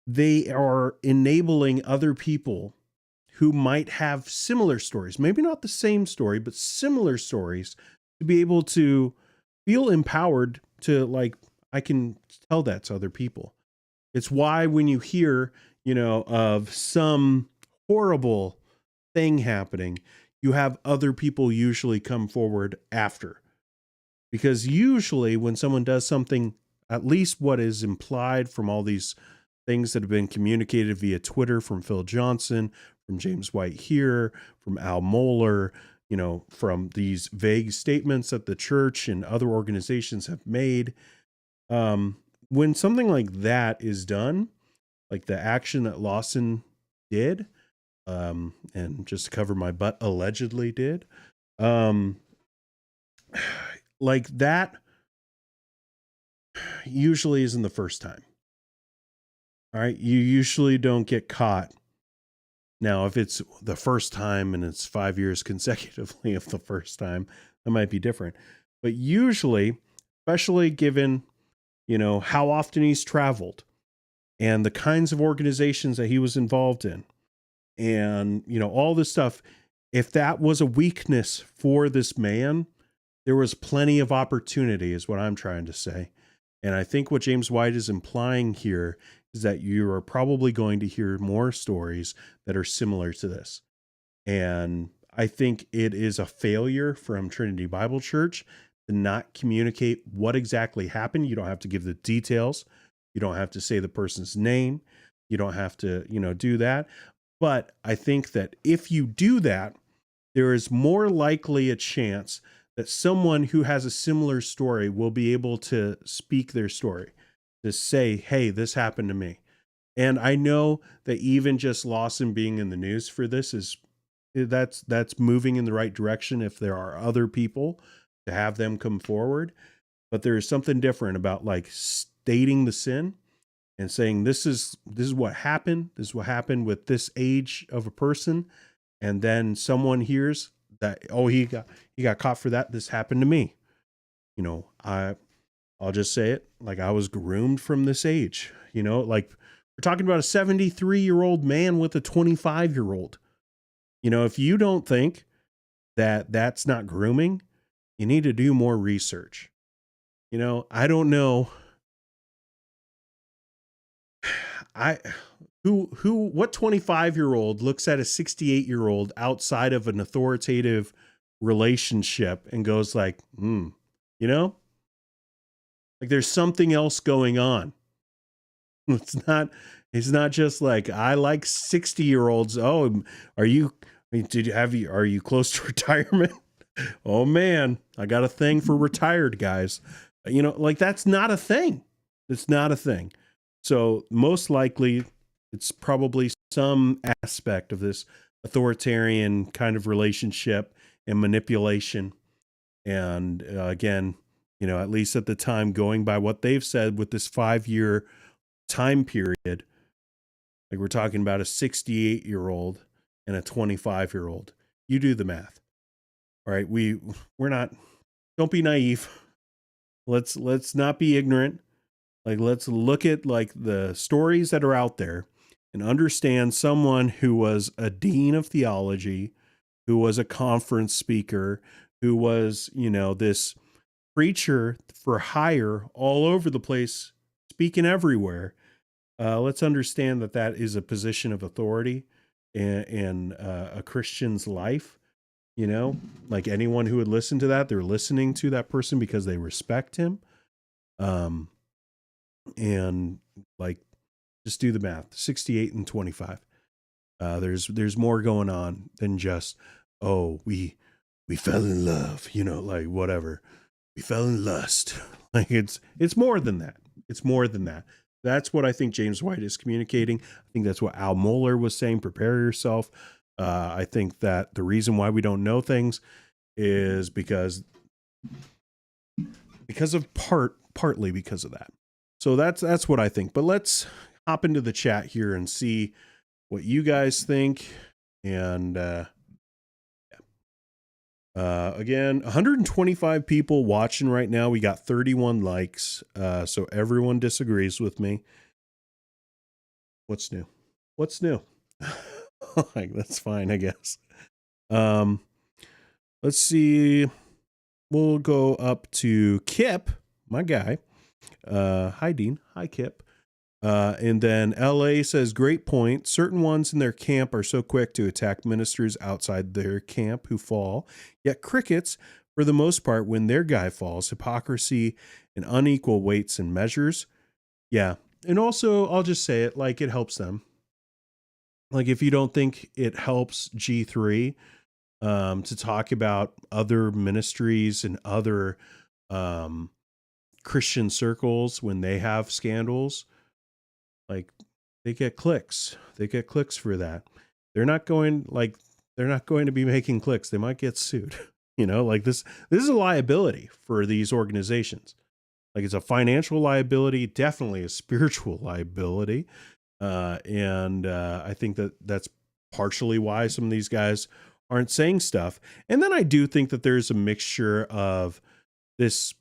S1: they are enabling other people who might have similar stories, maybe not the same story, but similar stories, to be able to feel empowered to like, I can tell that to other people. It's why when you hear, of some horrible thing happening, you have other people usually come forward after. Because usually when someone does something, at least what is implied from all these things that have been communicated via Twitter from Phil Johnson, from James White here, from Al Mohler, from these vague statements that the church and other organizations have made. When something like that is done, like the action that Lawson did, and just to cover my butt, allegedly did, like that usually isn't the first time. All right. You usually don't get caught. Now, if it's the first time and it's 5 years consecutively of the first time, that might be different. But usually, especially given, how often he's traveled and the kinds of organizations that he was involved in, and, all this stuff. If that was a weakness for this man, there was plenty of opportunity, is what I'm trying to say. And I think what James White is implying here is that you are probably going to hear more stories that are similar to this. And I think it is a failure from Trinity Bible Church to not communicate what exactly happened. You don't have to give the details. You don't have to say the person's name. You don't have to, do that. But I think that if you do that, there is more likely a chance that someone who has a similar story will be able to speak their story, to say, hey, this happened to me. And I know that even just Lawson being in the news for this that's moving in the right direction if there are other people to have them come forward. But there is something different about like stating the sin and saying this is what happened. This is what happened with this age of a person. And then someone hears that, oh, he got caught for that. This happened to me. I'll just say it, like I was groomed from this age, like we're talking about a 73-year-old man with a 25-year-old. If you don't think that that's not grooming, you need to do more research. I don't know. What 25-year-old looks at a 68-year-old outside of an authoritative relationship and goes like, like there's something else going on. It's not just like, I like 60-year-olds. Oh, are you close to retirement? Oh man, I got a thing for retired guys. Like that's not a thing. It's not a thing. So most likely it's probably some aspect of this authoritarian kind of relationship and manipulation. And again, at least at the time, going by what they've said with this 5-year time period, like we're talking about a 68-year-old and a 25-year-old. You do the math. All right. Don't be naive. Let's not be ignorant. Like, let's look at like the stories that are out there and understand someone who was a dean of theology, who was a conference speaker, who was, this preacher for hire all over the place, speaking everywhere. Let's understand that is a position of authority in a Christian's life. Like anyone who would listen to that, they're listening to that person because they respect him. And like, just do the math, 68 and 25. There's more going on than just, oh, we fell in love, like whatever. We fell in lust. Like it's more than that. It's more than that. That's what I think James White is communicating. I think that's what Al Mohler was saying. Prepare yourself. I think that the reason why we don't know things is because of partly because of that. So that's what I think. But let's hop into the chat here and see what you guys think. And again, 125 people watching right now. We got 31 likes. So everyone disagrees with me. What's new? Like, that's fine, I guess. Let's see. We'll go up to Kip, my guy. Hi, Dean. Hi, Kip. And then LA says, great point. Certain ones in their camp are so quick to attack ministers outside their camp who fall. Yet crickets, for the most part, when their guy falls, hypocrisy and unequal weights and measures. Yeah. And also, I'll just say it, like, it helps them. Like, if you don't think it helps G3 to talk about other ministries and other Christian circles when they have scandals, like, they get clicks. They get clicks for that. They're not going to be making clicks. They might get sued. Like this is a liability for these organizations. Like, it's a financial liability, definitely a spiritual liability. And I think that's partially why some of these guys aren't saying stuff. And then I do think that there's a mixture of this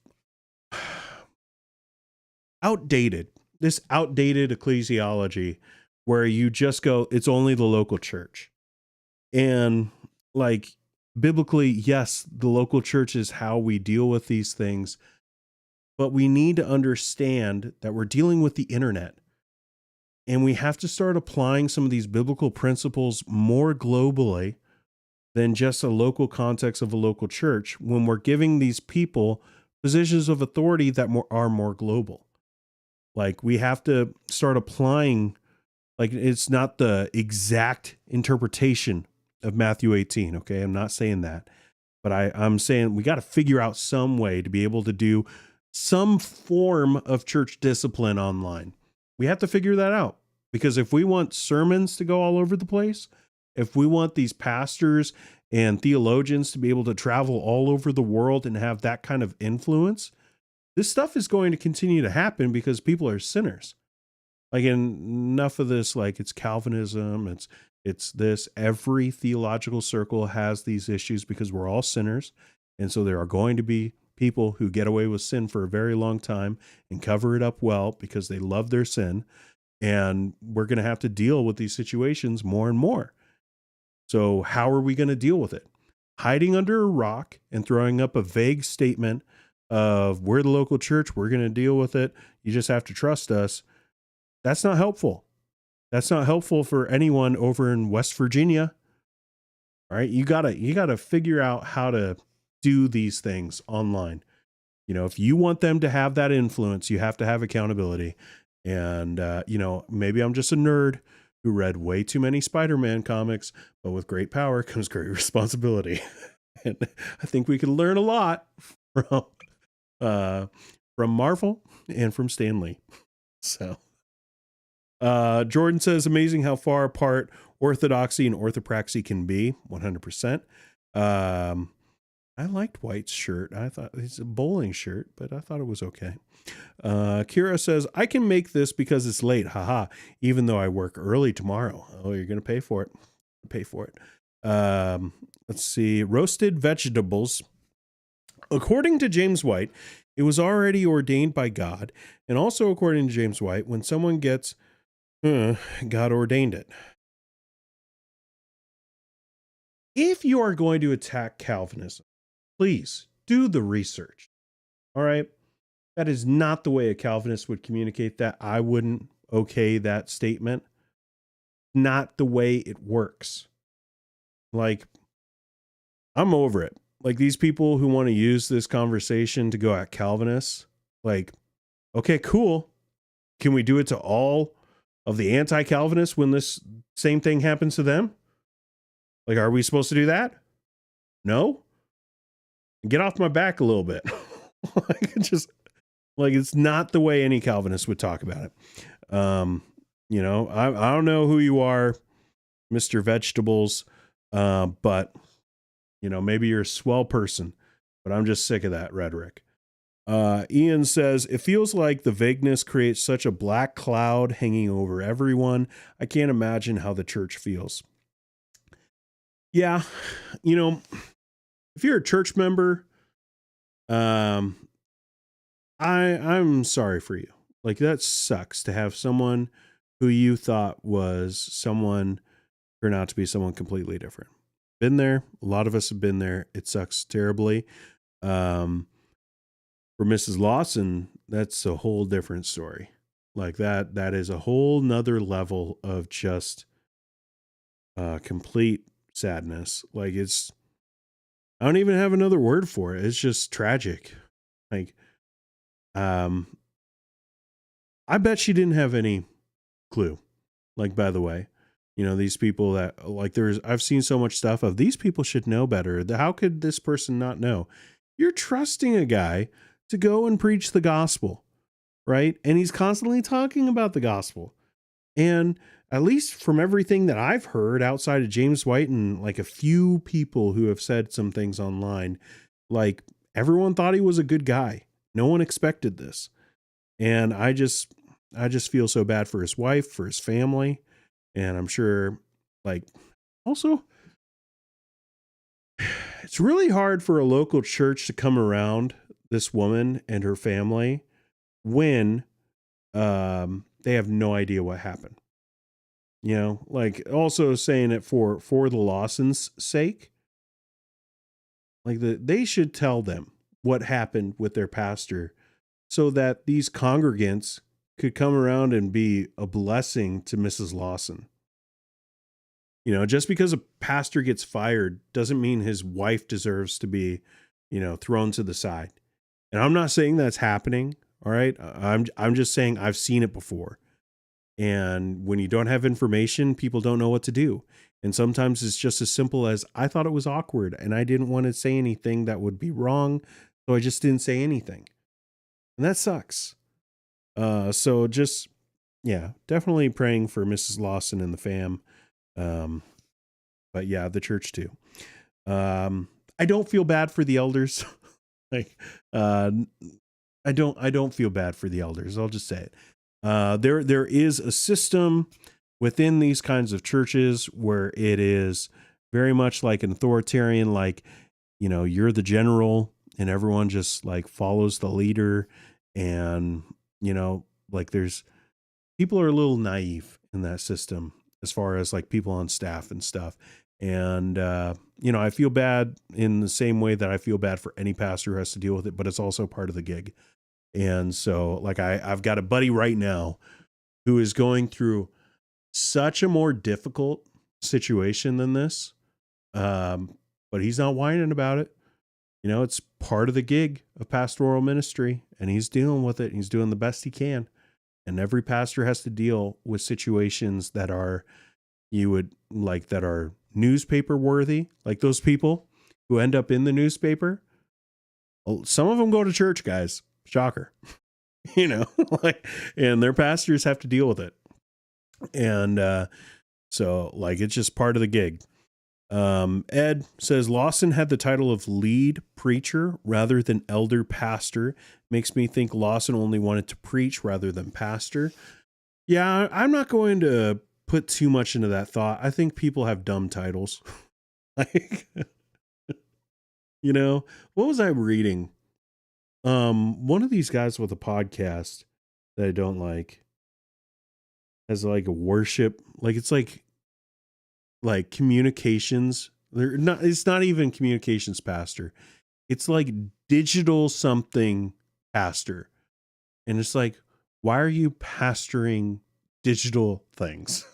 S1: outdated ecclesiology where you just go, it's only the local church. And like biblically, yes, the local church is how we deal with these things, but we need to understand that we're dealing with the internet. And we have to start applying some of these biblical principles more globally than just a local context of a local church when we're giving these people positions of authority that are more global. Like we have to start applying, like it's not the exact interpretation of Matthew 18. Okay. I'm not saying that, but I'm saying we got to figure out some way to be able to do some form of church discipline online. We have to figure that out, because if we want sermons to go all over the place, if we want these pastors and theologians to be able to travel all over the world and have that kind of influence, this stuff is going to continue to happen because people are sinners. Like enough of this, like it's Calvinism, it's this. Every theological circle has these issues because we're all sinners. And so there are going to be people who get away with sin for a very long time and cover it up well because they love their sin. And we're going to have to deal with these situations more and more. So how are we going to deal with it? Hiding under a rock and throwing up a vague statement of we're the local church, we're going to deal with it, you just have to trust us. That's not helpful. That's not helpful for anyone over in West Virginia. All right. You gotta figure out how to do these things online. You know, if you want them to have that influence, you have to have accountability. And, maybe I'm just a nerd who read way too many Spider-Man comics, but with great power comes great responsibility. And I think we can learn a lot from Marvel and from Stan Lee. So, Jordan says, amazing how far apart orthodoxy and orthopraxy can be. 100%. I liked White's shirt. I thought it's a bowling shirt, but I thought it was okay. Kira says, I can make this because it's late. Haha. Even though I work early tomorrow. Oh, you're going to pay for it. Pay for it. Let's see. Roasted vegetables. According to James White, it was already ordained by God. And also according to James White, when someone gets, God ordained it. If you are going to attack Calvinism, please do the research. All right. That is not the way a Calvinist would communicate that. I wouldn't okay that statement. Not the way it works. Like, I'm over it. Like these people who want to use this conversation to go at Calvinists, like, okay, cool. Can we do it to all of the anti-Calvinists when this same thing happens to them? Like, are we supposed to do that? No? Get off my back a little bit. It's not the way any Calvinist would talk about it. I don't know who you are, Mr. Vegetables, but maybe you're a swell person, but I'm just sick of that rhetoric. Ian says, it feels like the vagueness creates such a black cloud hanging over everyone. I can't imagine how the church feels. Yeah. If you're a church member, I'm sorry for you. Like that sucks to have someone who you thought was someone turn out to be someone completely different. Been there. A lot of us have been there. It sucks terribly. For Mrs. Lawson, that's a whole different story. Like that is a whole nother level of just complete sadness. Like I don't even have another word for it. It's just tragic. Like, I bet she didn't have any clue. Like, by the way, these people that like I've seen so much stuff of these people should know better. How could this person not know? You're trusting a guy to go and preach the gospel, right? And he's constantly talking about the gospel. And at least from everything that I've heard outside of James White and like a few people who have said some things online, like everyone thought he was a good guy. No one expected this. And I just feel so bad for his wife, for his family. And I'm sure also it's really hard for a local church to come around this woman and her family when they have no idea what happened. like also saying it for the Lawson's sake. Like they should tell them what happened with their pastor so that these congregants could come around and be a blessing to Mrs. Lawson. Just because a pastor gets fired doesn't mean his wife deserves to be, thrown to the side. And I'm not saying that's happening. All right. I'm just saying I've seen it before. And when you don't have information, people don't know what to do. And sometimes it's just as simple as I thought it was awkward and I didn't want to say anything that would be wrong. So I just didn't say anything. And that sucks. So just, definitely praying for Mrs. Lawson and the fam. But yeah, the church too. I don't feel bad for the elders. Like, I don't feel bad for the elders. I'll just say it. There is a system within these kinds of churches where it is very much like an authoritarian, like, you're the general and everyone just like follows the leader. And, like people are a little naive in that system as far as like people on staff and stuff. And, I feel bad in the same way that I feel bad for any pastor who has to deal with it, but it's also part of the gig. And so like I've got a buddy right now who is going through such a more difficult situation than this. But he's not whining about it. It's part of the gig of pastoral ministry and he's dealing with it. He's doing the best he can. And every pastor has to deal with situations that are that are newspaper worthy, like those people who end up in the newspaper. Some of them go to church, guys. Shocker. And their pastors have to deal with it. And so like it's just part of the gig. Ed says Lawson had the title of lead preacher rather than elder pastor. Makes me think Lawson only wanted to preach rather than pastor. Yeah, I'm not going to put too much into that thought. I think people have dumb titles. Like, what was I reading? One of these guys with a podcast that I don't like has like a worship, like it's like communications. It's not even communications pastor. It's like digital something pastor. And it's like, why are you pastoring digital things?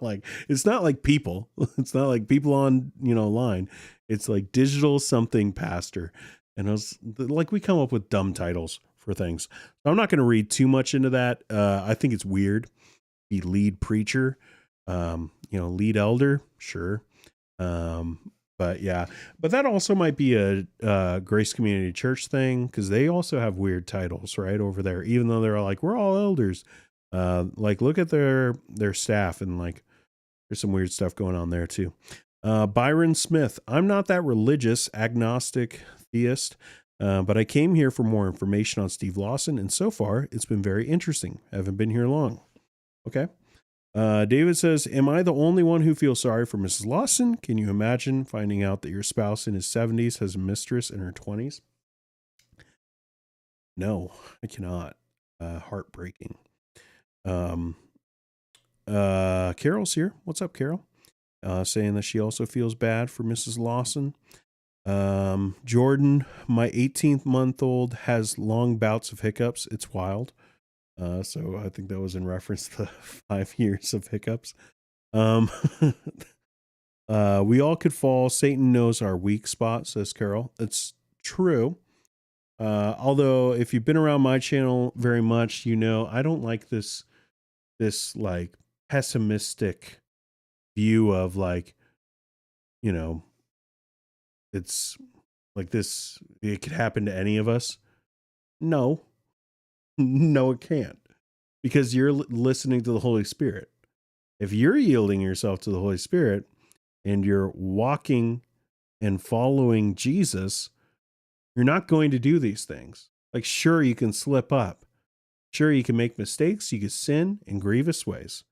S1: Like it's not like people. It's not like people on, line. It's like digital something pastor. And I was like, we come up with dumb titles for things. So I'm not going to read too much into that. I think it's weird. Be lead preacher, lead elder. Sure. But that also might be a Grace Community Church thing. Cause they also have weird titles right over there, even though they're like, we're all elders. Like look at their staff and like, there's some weird stuff going on there too. Byron Smith, I'm not that religious, agnostic theist, but I came here for more information on Steve Lawson. And so far it's been very interesting. I haven't been here long. Okay. David says, am I the only one who feels sorry for Mrs. Lawson? Can you imagine finding out that your spouse in his 70s has a mistress in her 20s? No, I cannot. Heartbreaking. Carol's here. What's up, Carol? Saying that she also feels bad for Mrs. Lawson. Jordan, my 18-month-old has long bouts of hiccups. It's wild. So I think that was in reference to 5 years of hiccups. We all could fall. Satan knows our weak spot, says Carol. It's true. Although if you've been around my channel very much, I don't like this like pessimistic view of like, it's like this, it could happen to any of us. No, it can't, because you're listening to the Holy Spirit. If you're yielding yourself to the Holy Spirit and you're walking and following Jesus, you're not going to do these things. Like, sure, you can slip up. Sure, you can make mistakes. You can sin in grievous ways.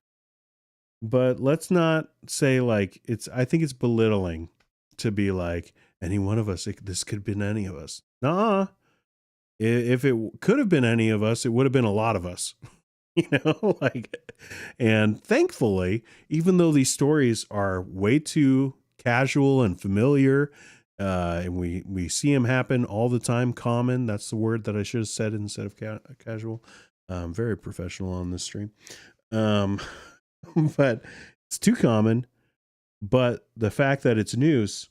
S1: But let's not say like I think it's belittling to be like any one of us. This could have been any of us. Nah. If it could have been any of us, it would have been a lot of us. like, and thankfully, even though these stories are way too casual and familiar, and we see them happen all the time, common, that's the word that I should have said instead of casual. Very professional on this stream. Um, but it's too common. But the fact that it's news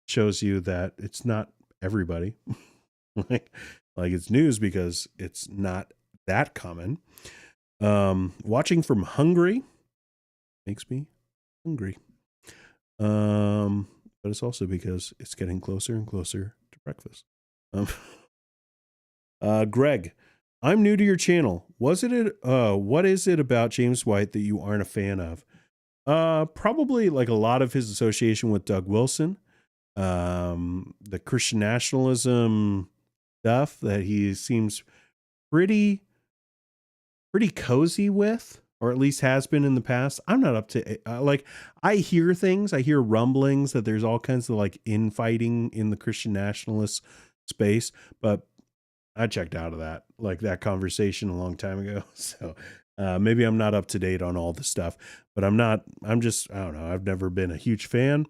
S1: shows you that it's not everybody. like, like it's news because it's not that common. Watching from Hungary makes me hungry. But it's also because it's getting closer and closer to breakfast. Greg, I'm new to your channel. What is it about James White that you aren't a fan of? Probably like a lot of his association with Doug Wilson, the Christian nationalism stuff that he seems pretty cozy with, or at least has been in the past. I'm not up to like, I hear things, I hear rumblings that there's all kinds of like infighting in the Christian nationalist space, but I checked out of that conversation a long time ago. So maybe I'm not up to date on all the stuff, but I don't know. I've never been a huge fan.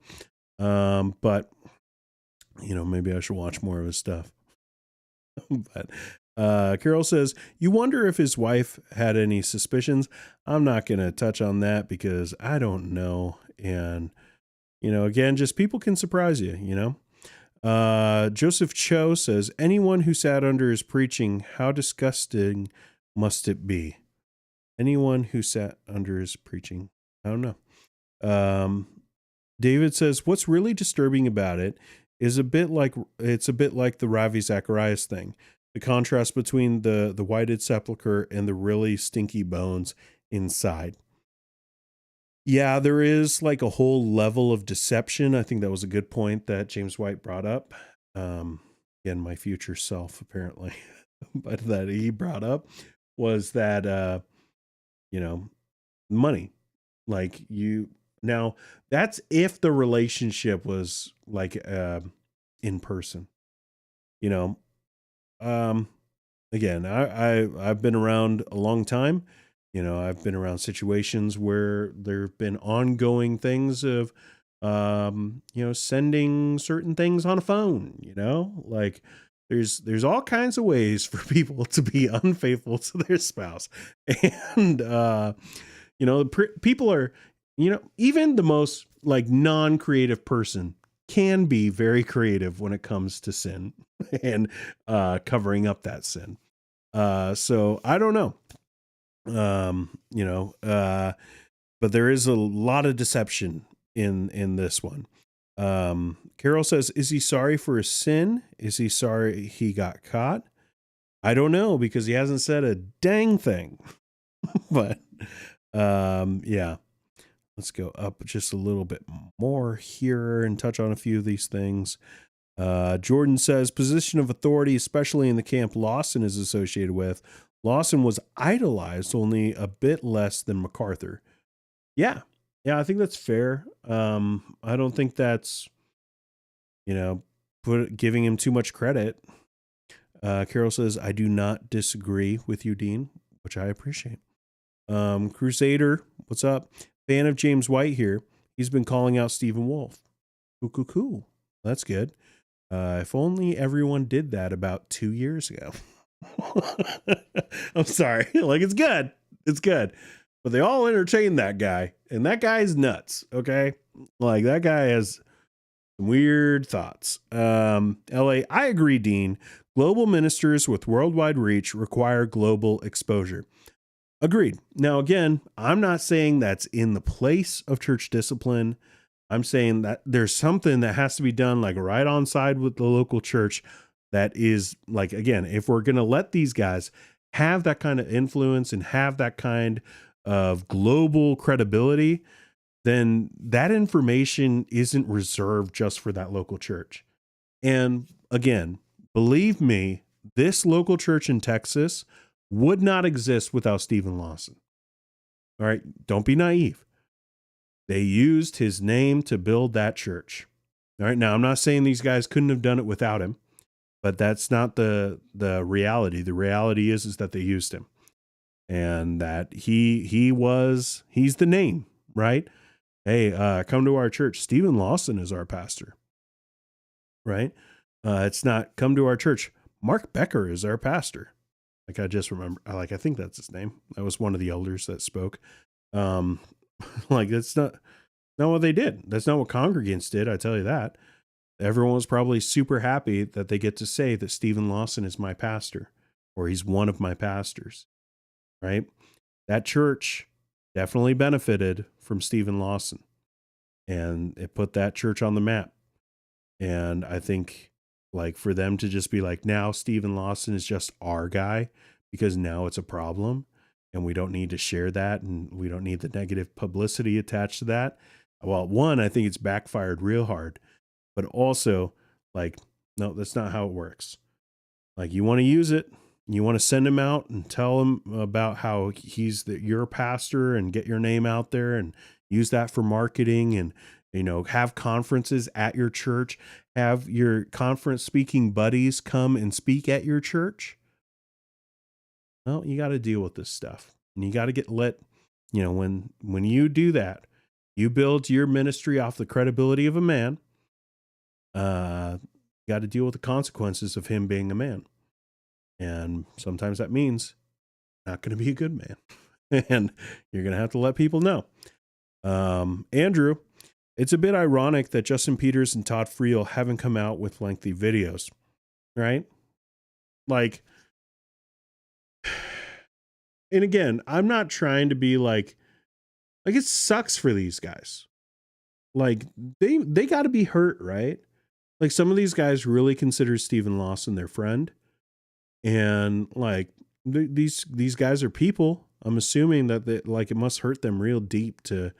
S1: But maybe I should watch more of his stuff. But Carol says, you wonder if his wife had any suspicions. I'm not going to touch on that because I don't know. And, again, just people can surprise you, Joseph Cho says, anyone who sat under his preaching, how disgusting must it be? Anyone who sat under his preaching, I don't know. David says, what's really disturbing about it is it's a bit like the Ravi Zacharias thing. The contrast between the whited sepulcher and the really stinky bones inside. Yeah, there is like a whole level of deception. I think that was a good point that James White brought up. Again, my future self, apparently, but that he brought up was that, money. Like now that's if the relationship was like, in person, again, I've been around a long time. I've been around situations where there've been ongoing things of, sending certain things on a phone, like there's all kinds of ways for people to be unfaithful to their spouse. And, people are, even the most like non-creative person can be very creative when it comes to sin and covering up that sin. So I don't know. But there is a lot of deception in this one. Carol says, is he sorry for his sin? Is he sorry he got caught? I don't know, because he hasn't said a dang thing. But yeah. Let's go up just a little bit more here and touch on a few of these things. Jordan says, position of authority, especially in the camp Lawson is associated with. Lawson was idolized only a bit less than MacArthur. Yeah, I think that's fair. I don't think that's, giving him too much credit. Carol says, I do not disagree with you, Dean, which I appreciate. Crusader, what's up? Fan of James White here. He's been calling out Stephen Wolfe. Cool. That's good. If only everyone did that about 2 years ago. I'm sorry. Like, it's good. But they all entertain that guy. And that guy's nuts. Okay. Like, that guy has some weird thoughts. LA, I agree, Dean. Global ministers with worldwide reach require global exposure. Agreed. Now, again, I'm not saying that's in the place of church discipline. I'm saying that there's something that has to be done, like right on side with the local church. That is like, again, if we're going to let these guys have that kind of influence and have that kind of global credibility, then that information isn't reserved just for that local church. And again, believe me, this local church in Texas would not exist without Stephen Lawson. All right. Don't be naive. They used his name to build that church. All right. Now, I'm not saying these guys couldn't have done it without him, but that's not the reality. The reality is that they used him. and that he's the name, right? Hey, come to our church. Stephen Lawson is our pastor, right? It's not come to our church. Mark Becker is our pastor. Like I just remember, I think that's his name. That was one of the elders that spoke. Like that's not what they did. That's not what congregants did. I tell you that. Everyone was probably super happy that they get to say that Stephen Lawson is my pastor, or he's one of my pastors, right? That church definitely benefited from Stephen Lawson, and it put that church on the map. And I think, like, for them to just be like, now Stephen Lawson is just our guy because now it's a problem and we don't need to share that and we don't need the negative publicity attached to that. Well, one, I think it's backfired real hard, but also, like, no, that's not how it works. Like, you want to use it, you want to send him out and tell him about how he's your pastor and get your name out there and use that for marketing and, you know, have conferences at your church, have your conference speaking buddies come and speak at your church. Well, you got to deal with this stuff, and you got to get lit. You know, when you do that, you build your ministry off the credibility of a man. You got to deal with the consequences of him being a man. And sometimes that means not going to be a good man. And you're going to have to let people know. Andrew, it's a bit ironic that Justin Peters and Todd Friel haven't come out with lengthy videos, right? Like, and again, I'm not trying to be like it sucks for these guys. Like, they got to be hurt, right? Like, some of these guys really consider Stephen Lawson their friend. And like these guys are people. I'm assuming that it must hurt them real deep to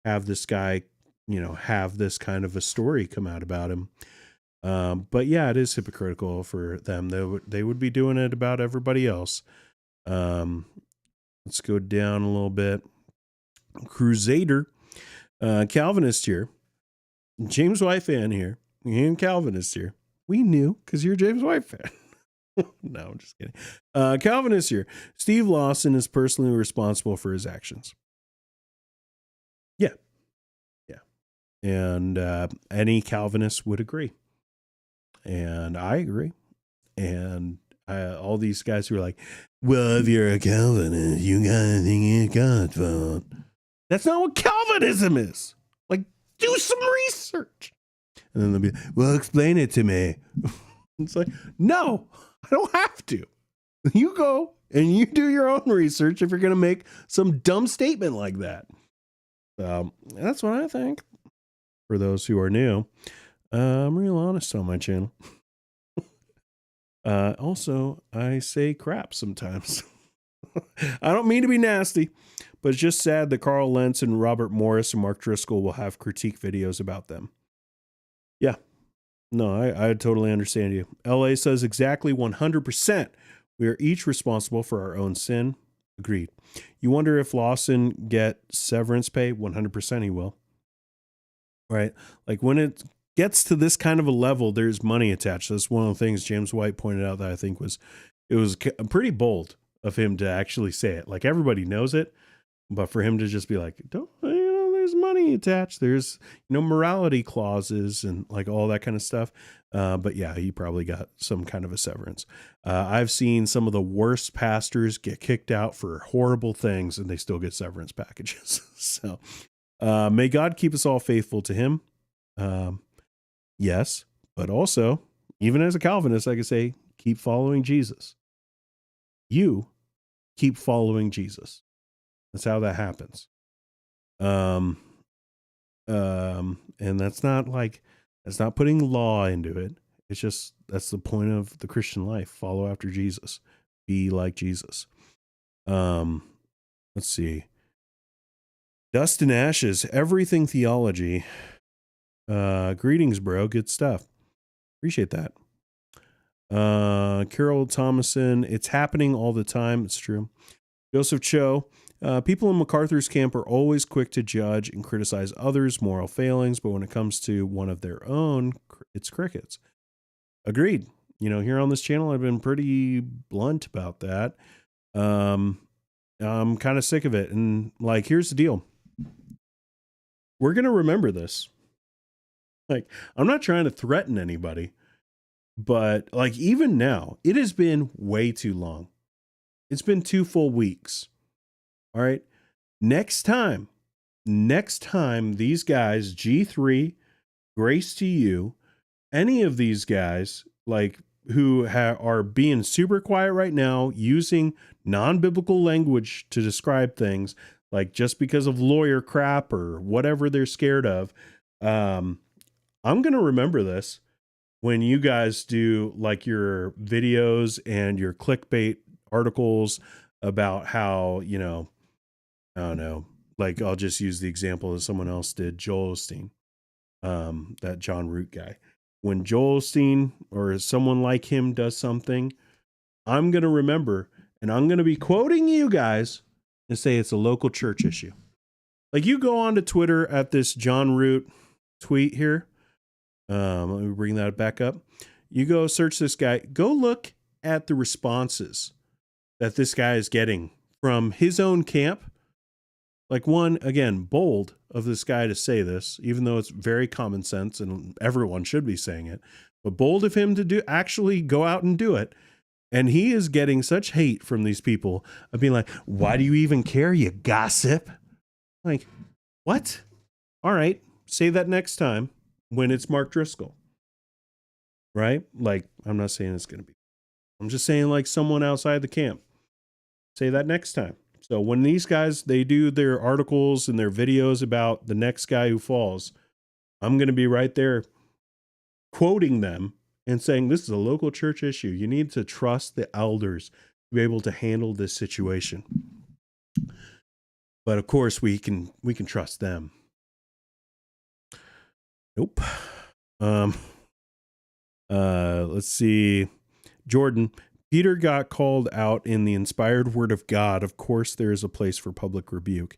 S1: have this guy, you know, have this kind of a story come out about him. But yeah, it is hypocritical for them. They would be doing it about everybody else. Let's go down a little bit. Crusader, Calvinist here. James White fan here. And Calvinist here. We knew because you're a James White fan. No, I'm just kidding. Calvinist here. Steve Lawson is personally responsible for his actions. Yeah. And any Calvinist would agree. And I agree. And all these guys who are like, well, if you're a Calvinist, you gotta think it's God's fault. That's not what Calvinism is. Like, do some research. And then they'll be, well, explain it to me. It's like, no, I don't have to. You go and you do your own research if you're going to make some dumb statement like that. That's what I think. For those who are new, I'm real honest on my channel. Also, I say crap sometimes. I don't mean to be nasty, but it's just sad that Carl Lentz and Robert Morris and Mark Driscoll will have critique videos about them. Yeah. No, I totally understand you. LA says exactly 100%. We are each responsible for our own sin. Agreed. You wonder if Lawson get severance pay? 100% he will. Right? Like, when it gets to this kind of a level, there's money attached. That's one of the things James White pointed out that I think was pretty bold of him to actually say it. Like, everybody knows it, but for him to just be like, don't, there's money attached. There's, morality clauses and like all that kind of stuff. But yeah, he probably got some kind of a severance. I've seen some of the worst pastors get kicked out for horrible things and they still get severance packages. So may God keep us all faithful to him. Yes, but also, even as a Calvinist, I could say, keep following Jesus. You keep following Jesus. That's how that happens. And that's not putting law into it. It's just, that's the point of the Christian life. Follow after Jesus. Be like Jesus. Let's see. Dust and Ashes, Everything Theology. Greetings, bro. Good stuff. Appreciate that. Carol Thomason, it's happening all the time. It's true. Joseph Cho, people in MacArthur's camp are always quick to judge and criticize others' moral failings, but when it comes to one of their own, it's crickets. Agreed. Here on this channel, I've been pretty blunt about that. I'm kind of sick of it. And like, here's the deal. We're going to remember this. Like, I'm not trying to threaten anybody, but like, even now, it has been way too long. It's been 2 full weeks. All right. Next time these guys, G3, Grace to You, any of these guys, like, who are being super quiet right now, using non-biblical language to describe things, like just because of lawyer crap or whatever they're scared of, I'm going to remember this when you guys do like your videos and your clickbait articles about how, you know, I don't know, like I'll just use the example that someone else did, Joel Osteen, that John Root guy. When Joel Osteen or someone like him does something, I'm going to remember and I'm going to be quoting you guys and say it's a local church issue. Like, you go on to Twitter at this John Root tweet here. Let me bring that back up. You go search this guy. Go look at the responses that this guy is getting from his own camp. Like, one, again, bold of this guy to say this, even though it's very common sense and everyone should be saying it, but bold of him to actually go out and do it. And he is getting such hate from these people of being like, why do you even care, you gossip? Like, what? All right, say that next time when it's Mark Driscoll, right? Like, I'm not saying it's going to be. I'm just saying, like, someone outside the camp. Say that next time. So when these guys, they do their articles and their videos about the next guy who falls, I'm going to be right there quoting them and saying, this is a local church issue. You need to trust the elders to be able to handle this situation. But of course, we can trust them. Nope. Let's see. Jordan, Peter got called out in the inspired word of God. Of course, there is a place for public rebuke.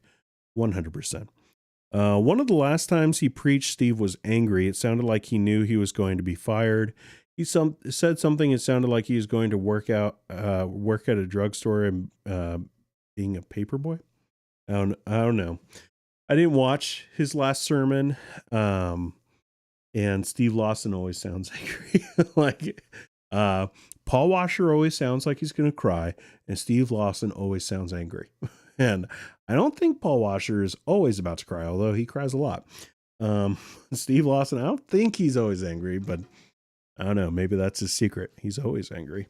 S1: 100%. One of the last times he preached, Steve was angry. It sounded like he knew he was going to be fired. He said something. It sounded like he was going to work at a drugstore and being a paperboy. I don't know. I didn't watch his last sermon. And Steve Lawson always sounds angry. Like, Paul Washer always sounds like he's going to cry, and Steve Lawson always sounds angry. And I don't think Paul Washer is always about to cry, although he cries a lot. Steve Lawson, I don't think he's always angry, but I don't know. Maybe that's his secret. He's always angry.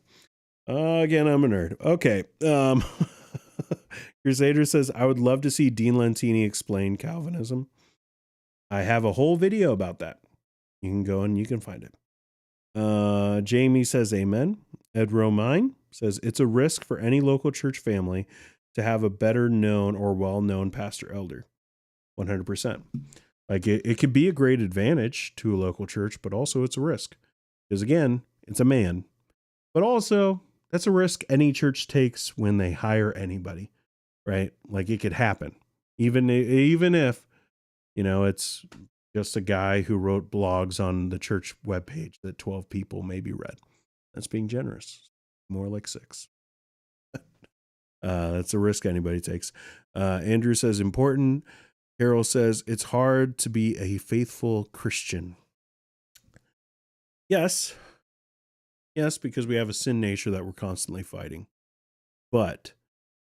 S1: Again, I'm a nerd. Okay. Crusader says, I would love to see Dean Lentini explain Calvinism. I have a whole video about that. You can go and you can find it. Jamie says, amen. Ed Romine says, it's a risk for any local church family to have a better known or well-known pastor elder. 100%. Like, it could be a great advantage to a local church, but also it's a risk. Because again, it's a man. But also, that's a risk any church takes when they hire anybody, right? Like, it could happen. Even if, you know, it's just a guy who wrote blogs on the church webpage that 12 people maybe read. That's being generous. More like 6. That's a risk anybody takes. Andrew says, important. Carol says, it's hard to be a faithful Christian. Yes. Yes, because we have a sin nature that we're constantly fighting. But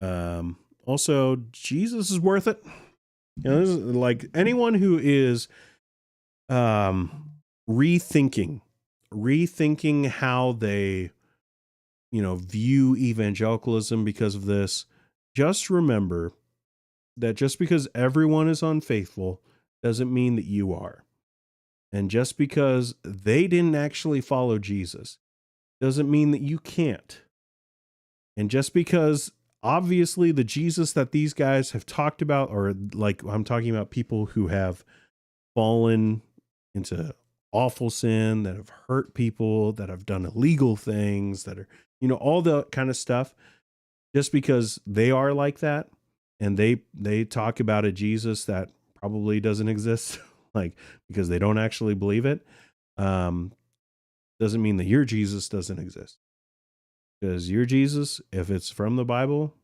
S1: also, Jesus is worth it. You know, this is like anyone who is rethinking how they, you know, view evangelicalism because of this. Just remember that just because everyone is unfaithful doesn't mean that you are. And just because they didn't actually follow Jesus doesn't mean that you can't. And just because obviously the Jesus that these guys have talked about, or like I'm talking about people who have fallen into awful sin, that have hurt people, that have done illegal things, that are, you know, all the kind of stuff, just because they are like that and they talk about a Jesus that probably doesn't exist, like, because they don't actually believe it, doesn't mean that your Jesus doesn't exist. Because your Jesus, if it's from the Bible,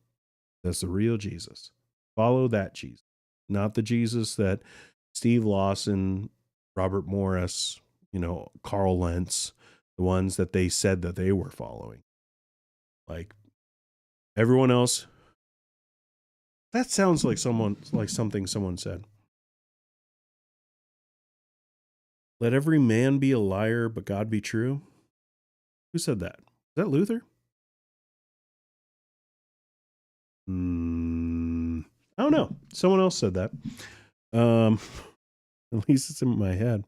S1: That's the real Jesus. Follow that Jesus, not the Jesus that Steve Lawson, Robert Morris, Carl Lentz, the ones that they said that they were following. Like everyone else, that sounds like something someone said. Let every man be a liar, but God be true. Who said that? Is that Luther? I don't know. Someone else said that. At least it's in my head.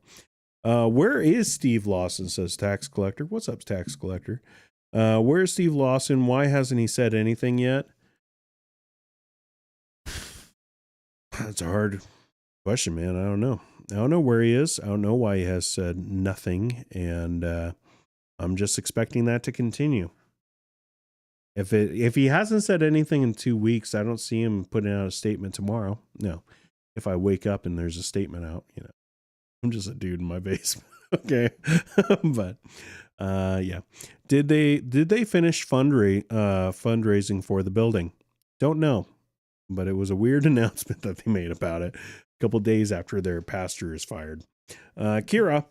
S1: Where is Steve Lawson, says Tax Collector. What's up, Tax Collector? Where is Steve Lawson? Why hasn't he said anything yet? That's a hard question, man. I don't know. I don't know where he is. I don't know why he has said nothing. And I'm just expecting that to continue. If he hasn't said anything in 2 weeks, I don't see him putting out a statement tomorrow. No. If I wake up and there's a statement out, I'm just a dude in my basement. Okay. But yeah. Did they finish fundraising for the building? Don't know. But it was a weird announcement that they made about it a couple days after their pastor is fired. Kira,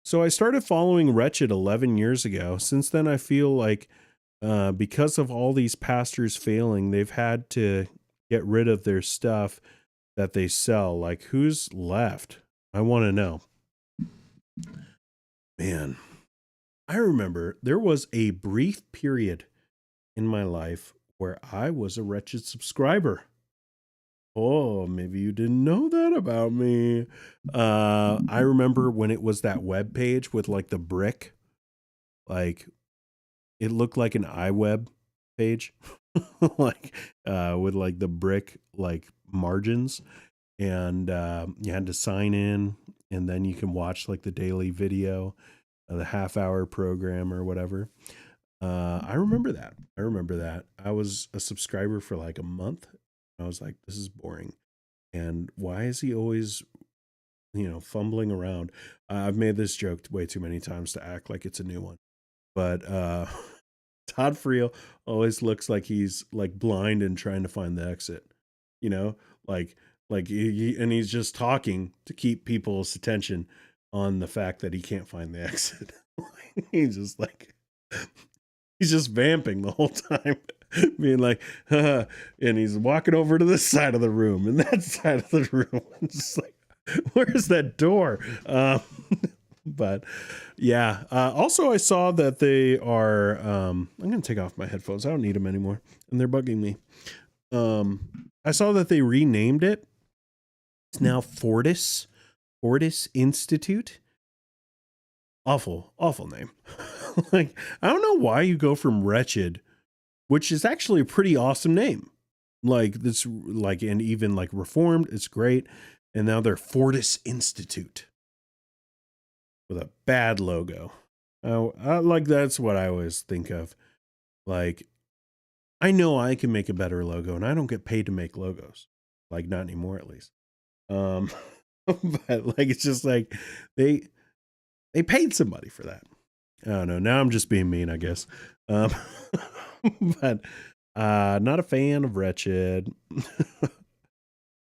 S1: so I started following Wretched 11 years ago. Since then, I feel like because of all these pastors failing, they've had to get rid of their stuff that they sell. Like, who's left? I want to know. Man, I remember there was a brief period in my life where I was a Wretched subscriber. Oh, maybe you didn't know that about me. I remember when it was that web page with like the brick, like it looked like an iWeb page, like with like the brick like margins, and you had to sign in, and then you can watch like the daily video, the half-hour program or whatever. I remember that. I was a subscriber for like a month. I was like, this is boring. And why is he always, fumbling around? I've made this joke way too many times to act like it's a new one. But Todd Friel always looks like he's like blind and trying to find the exit, like and he's just talking to keep people's attention on the fact that he can't find the exit. He's just like, he's just vamping the whole time. Being like, and he's walking over to this side of the room and that side of the room. I'm just like, where's that door? But yeah. Also, I saw that they are. I'm going to take off my headphones. I don't need them anymore, and they're bugging me. I saw that they renamed it. It's now Fortis Institute. Awful name. Like, I don't know why you go from Wretched, which is actually a pretty awesome name. Like this, like, and even like Reformed, it's great. And now they're Fortis Institute with a bad logo. Like, that's what I always think of. Like, I know I can make a better logo, and I don't get paid to make logos. Like, not anymore, at least. But like, it's just like they paid somebody for that. I don't know. Now I'm just being mean, I guess. But not a fan of Wretched.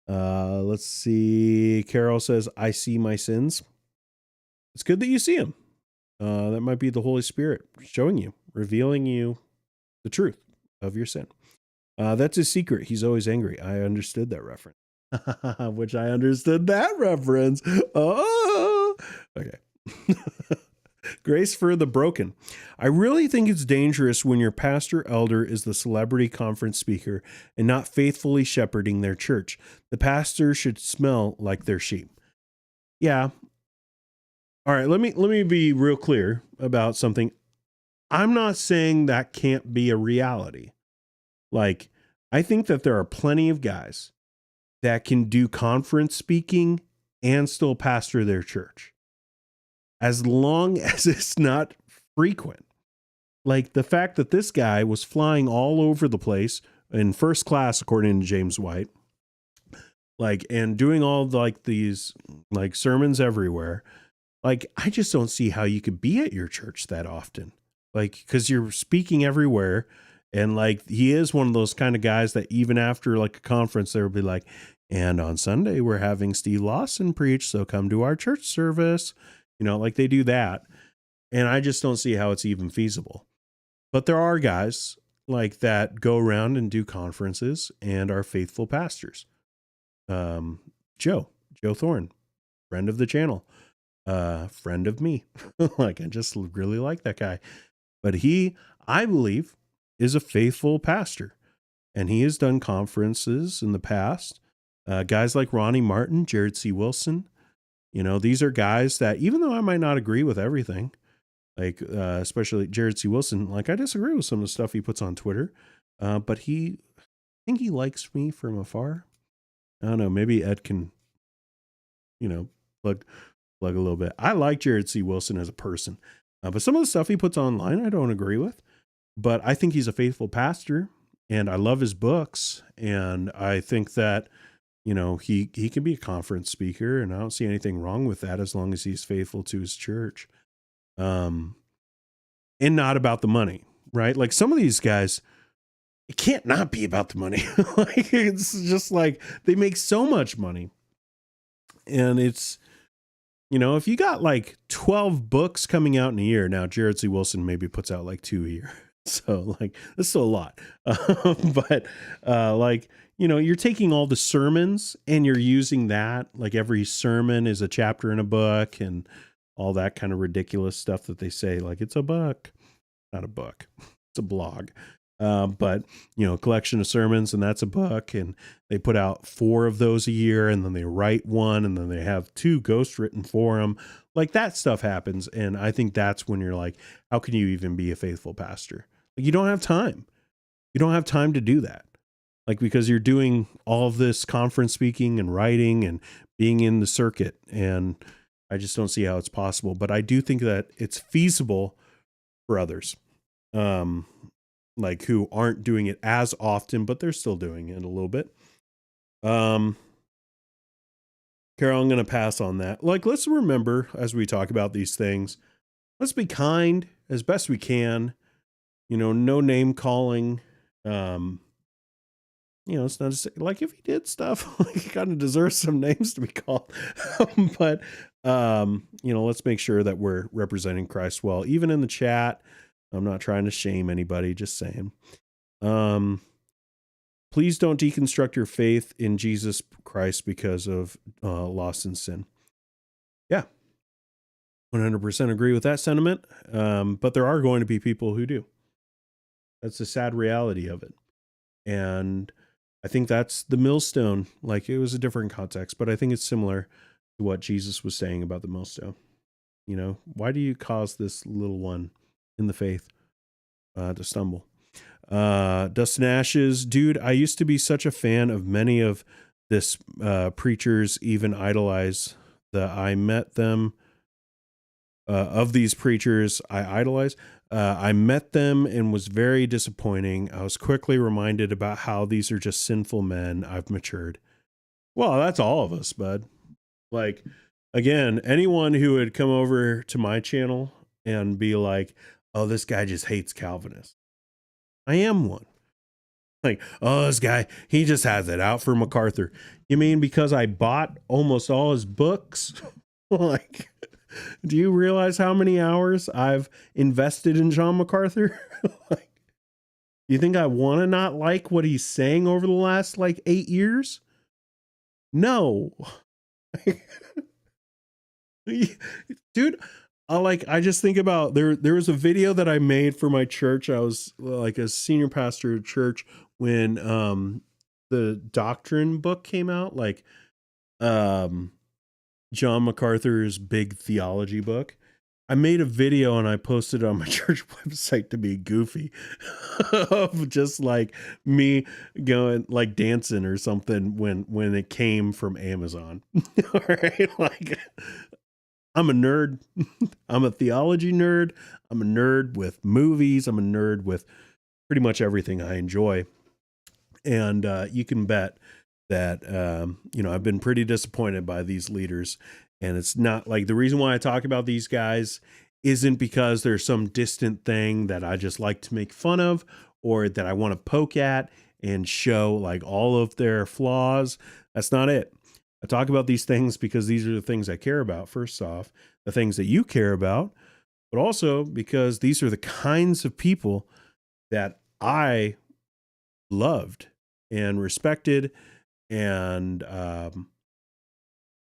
S1: Let's see. Carol says, I see my sins. It's good that you see them. That might be the Holy Spirit showing you, revealing you the truth of your sin. That's his secret. He's always angry. I understood that reference. Which I understood that reference. Oh, okay. Grace for the broken. I really think it's dangerous when your pastor elder is the celebrity conference speaker and not faithfully shepherding their church. The pastor should smell like their sheep. Yeah. All right, let me be real clear about something. I'm not saying that can't be a reality. Like, I think that there are plenty of guys that can do conference speaking and still pastor their church, as long as it's not frequent. Like the fact that this guy was flying all over the place in first class, according to James White, like, and doing all like these like sermons everywhere. Like, I just don't see how you could be at your church that often. Like, because you're speaking everywhere And like, he is one of those kind of guys that even after like a conference, there will be like, and on Sunday, we're having Steve Lawson preach. So come to our church service, like they do that. And I just don't see how it's even feasible. But there are guys like that go around and do conferences and are faithful pastors. Joe Thorne, friend of the channel, friend of me. Like, I just really like that guy. But he, I believe, is a faithful pastor. And he has done conferences in the past. Guys like Ronnie Martin, Jared C. Wilson, these are guys that, even though I might not agree with everything, like especially Jared C. Wilson, like I disagree with some of the stuff he puts on Twitter, but I think he likes me from afar. I don't know, maybe Ed can, plug a little bit. I like Jared C. Wilson as a person, but some of the stuff he puts online, I don't agree with, but I think he's a faithful pastor and I love his books. And I think that, he can be a conference speaker and I don't see anything wrong with that as long as he's faithful to his church. And not about the money, right? Like some of these guys, it can't not be about the money. Like it's just like they make so much money. And it's, if you got like 12 books coming out in a year, now Jared C. Wilson maybe puts out like 2 a year. So like, that's still a lot. But like, you're taking all the sermons and you're using that, like every sermon is a chapter in a book and all that kind of ridiculous stuff that they say, like it's a book, not a book, it's a blog. But a collection of sermons and that's a book, and they put out 4 of those a year and then they write one and then they have 2 ghost written for them. Like that stuff happens. And I think that's when you're like, how can you even be a faithful pastor? Like you don't have time. You don't have time to do that. Like, because you're doing all of this conference speaking and writing and being in the circuit. And I just don't see how it's possible, but I do think that it's feasible for others. Like who aren't doing it as often, but they're still doing it a little bit. Carol, I'm going to pass on that. Like, let's remember as we talk about these things, let's be kind as best we can, no name calling. It's not like if he did stuff, like he kind of deserves some names to be called. But, let's make sure that we're representing Christ well, even in the chat. I'm not trying to shame anybody, just saying. Please don't deconstruct your faith in Jesus Christ because of loss and sin. Yeah, 100% agree with that sentiment. But there are going to be people who do. That's the sad reality of it. And I think that's the millstone. Like it was a different context, but I think it's similar to what Jesus was saying about the millstone. Why do you cause this little one in the faith to stumble? Dust and Ashes, dude, I used to be such a fan of many of this preachers, even idolize I met them of these preachers I idolize. I met them and was very disappointing. I was quickly reminded about how these are just sinful men. I've matured. Well, that's all of us, bud. Like, again, anyone who would come over to my channel and be like, oh, this guy just hates Calvinists. I am one. Like, oh, this guy, he just has it out for MacArthur. You mean because I bought almost all his books? Like, do you realize how many hours I've invested in John MacArthur? Like, you think I want to not like what he's saying over the last 8 years? No. Dude, I just think about there was a video that I made for my church. I was like a senior pastor at church when the Doctrine book came out, John MacArthur's big theology book. I made a video and I posted it on my church website to be goofy of just me going dancing or something when it came from Amazon. All right. I'm a nerd. I'm a theology nerd. I'm a nerd with movies. I'm a nerd with pretty much everything I enjoy. And you can bet that, I've been pretty disappointed by these leaders. And it's not the reason why I talk about these guys isn't because there's some distant thing that I just like to make fun of or that I want to poke at and show like all of their flaws. That's not it. I talk about these things because these are the things I care about. First off, the things that you care about, but also because these are the kinds of people that I loved and respected. And,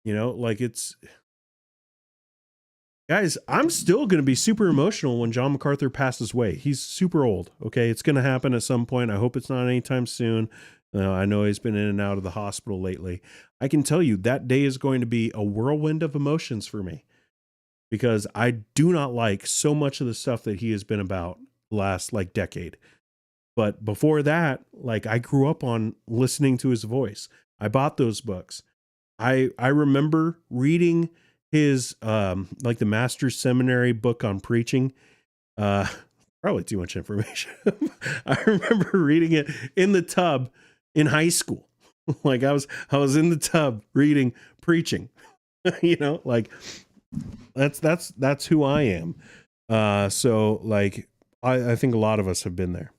S1: like guys, I'm still going to be super emotional when John MacArthur passes away. He's super old. Okay. It's going to happen at some point. I hope it's not anytime soon. I know he's been in and out of the hospital lately. I can tell you that day is going to be a whirlwind of emotions for me because I do not like so much of the stuff that he has been about last like decade. But before that, like I grew up on listening to his voice. I bought those books. I remember reading his like the Master's Seminary book on preaching. Probably too much information. I remember reading it in the tub in high school. Like I was in the tub reading preaching. Like that's who I am. So like I think a lot of us have been there.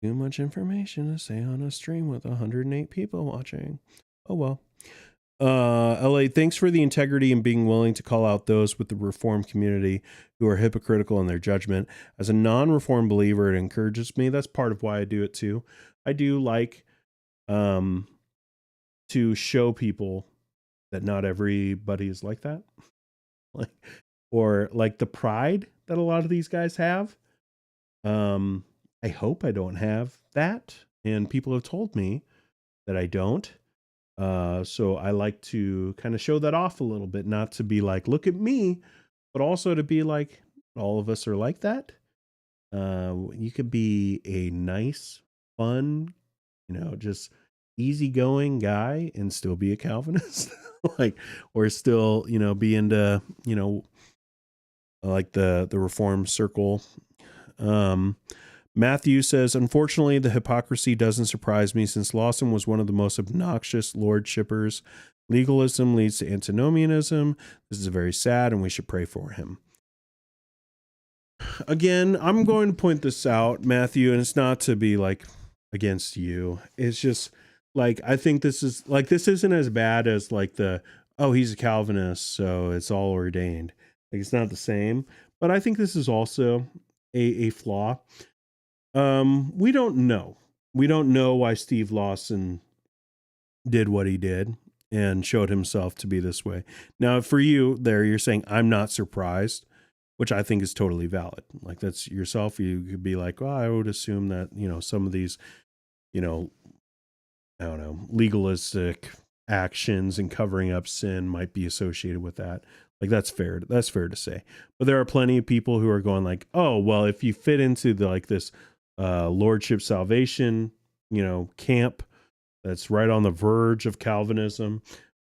S1: Too much information to say on a stream with 108 people watching. Oh well. LA, thanks for the integrity and being willing to call out those with the Reformed community who are hypocritical in their judgment. As a non-Reformed believer, it encourages me. That's part of why I do it too. I do like to show people that not everybody is like that. Or like the pride that a lot of these guys have. I hope I don't have that. And people have told me that I don't. So I like to kind of show that off a little bit, not to be like, look at me, but also to be like, all of us are like that. You could be a nice, fun, just easygoing guy and still be a Calvinist, or still, be into, like the Reform circle. Matthew says, unfortunately, the hypocrisy doesn't surprise me since Lawson was one of the most obnoxious Lordshippers. Legalism leads to antinomianism. This is very sad, and we should pray for him. Again, I'm going to point this out, Matthew, and it's not to be like against you. It's just like, I think this isn't as bad as like he's a Calvinist, so it's all ordained. Like it's not the same, but I think this is also a flaw. We don't know. We don't know why Steve Lawson did what he did and showed himself to be this way. Now, for you there, you're saying, I'm not surprised, which I think is totally valid. Like that's yourself. You could be like, well, I would assume that, some of these, I don't know, legalistic actions and covering up sin might be associated with that. Like that's fair. That's fair to say. But there are plenty of people who are going like, oh, well, if you fit into this lordship salvation, camp that's right on the verge of Calvinism,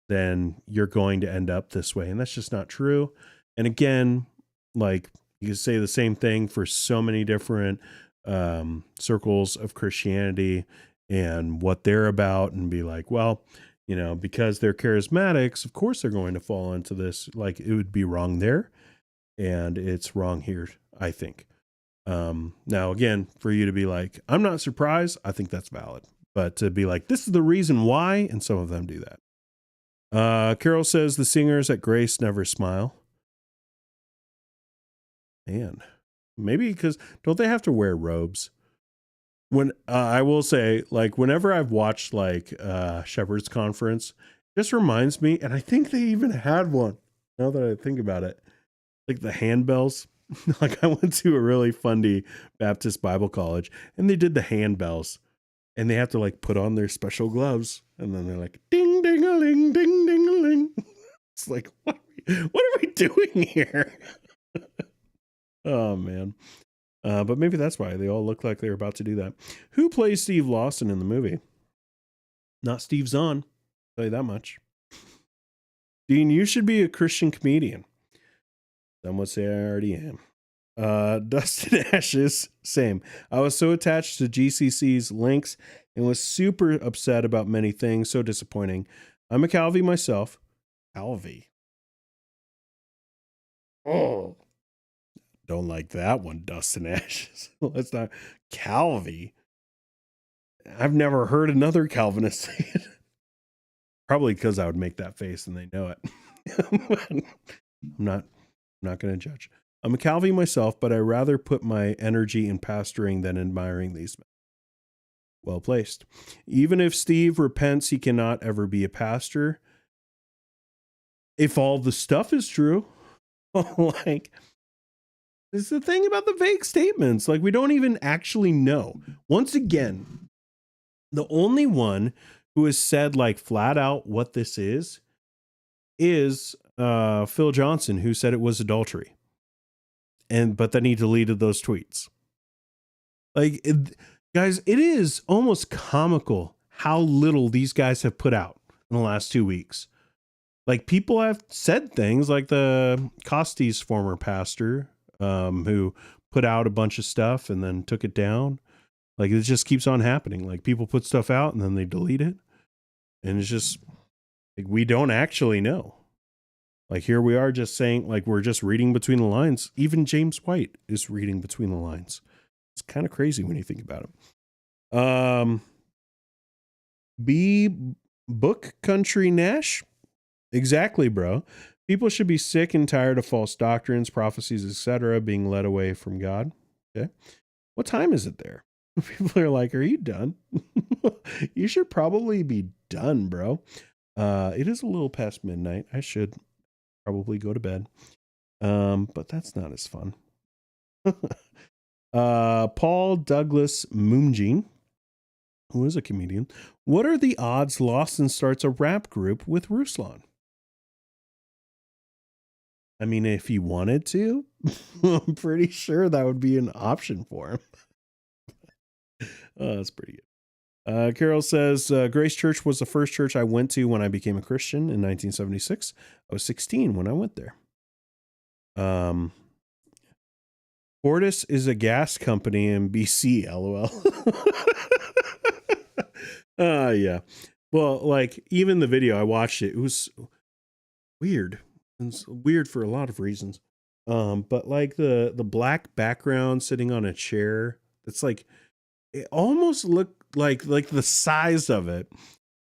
S1: then you're going to end up this way. And that's just not true. And again, like you can say the same thing for so many different circles of Christianity and what they're about and be like, well, because they're charismatics, of course they're going to fall into this. Like it would be wrong there and it's wrong here, I think. Now again, for you to be like, I'm not surprised, I think that's valid, but to be like, this is the reason why, and some of them do that. Carol says the singers at Grace never smile. Man, maybe because don't they have to wear robes? When I will say, like, whenever I've watched like Shepherd's Conference, it just reminds me, and I think they even had one now that I think about it, like the handbells. Like I went to a really fundy Baptist Bible college and they did the handbells and they have to like put on their special gloves and then they're like, ding, ding, a ling, ding, ding, a ling. It's like, what are we doing here? Oh man. But maybe that's why they all look like they're about to do that. Who plays Steve Lawson in the movie? Not Steve Zahn. I'll tell you that much. Dean, you should be a Christian comedian. Some would say I already am. Dustin Ashes, same. I was so attached to GCC's links and was super upset about many things. So disappointing. I'm a Calvi myself. Calvi. Oh. don't like that one, Dust and Ashes. Let's not. Calvi. I've never heard another Calvinist say it. Probably because I would make that face and they know it. I'm not going to judge. I'm a Calvi myself, but I rather put my energy in pastoring than admiring these men. Well placed. Even if Steve repents, he cannot ever be a pastor. If all the stuff is true, like, it's the thing about the vague statements. Like, we don't even actually know. Once again, the only one who has said, like, flat out what this is Phil Johnson, who said it was adultery. But then he deleted those tweets. Like, guys, it is almost comical how little these guys have put out in the last 2 weeks. Like, people have said things like the Costi's former pastor, who put out a bunch of stuff and then took it down. Like, it just keeps on happening. Like, people put stuff out and then they delete it. And it's just, like, we don't actually know. Like, here we are just saying, like, we're just reading between the lines. Even James White is reading between the lines. It's kind of crazy when you think about it. B Book Country Nash. Exactly, bro. People should be sick and tired of false doctrines, prophecies, etc., being led away from God. Okay. What time is it there? People are like, are you done? You should probably be done, bro. It is a little past midnight. I should probably go to bed. But that's not as fun. Paul Douglas Moonjing, who is a comedian. What are the odds Lawson starts a rap group with Ruslan? I mean, if he wanted to, I'm pretty sure that would be an option for him. That's pretty good. Carol says, Grace Church was the first church I went to when I became a Christian in 1976. I was 16 when I went there. Fortis is a gas company in BC, LOL. Yeah. Well, like, even the video, I watched it. It was weird. It's weird for a lot of reasons. But like the black background sitting on a chair, it's like, it almost looked like the size of it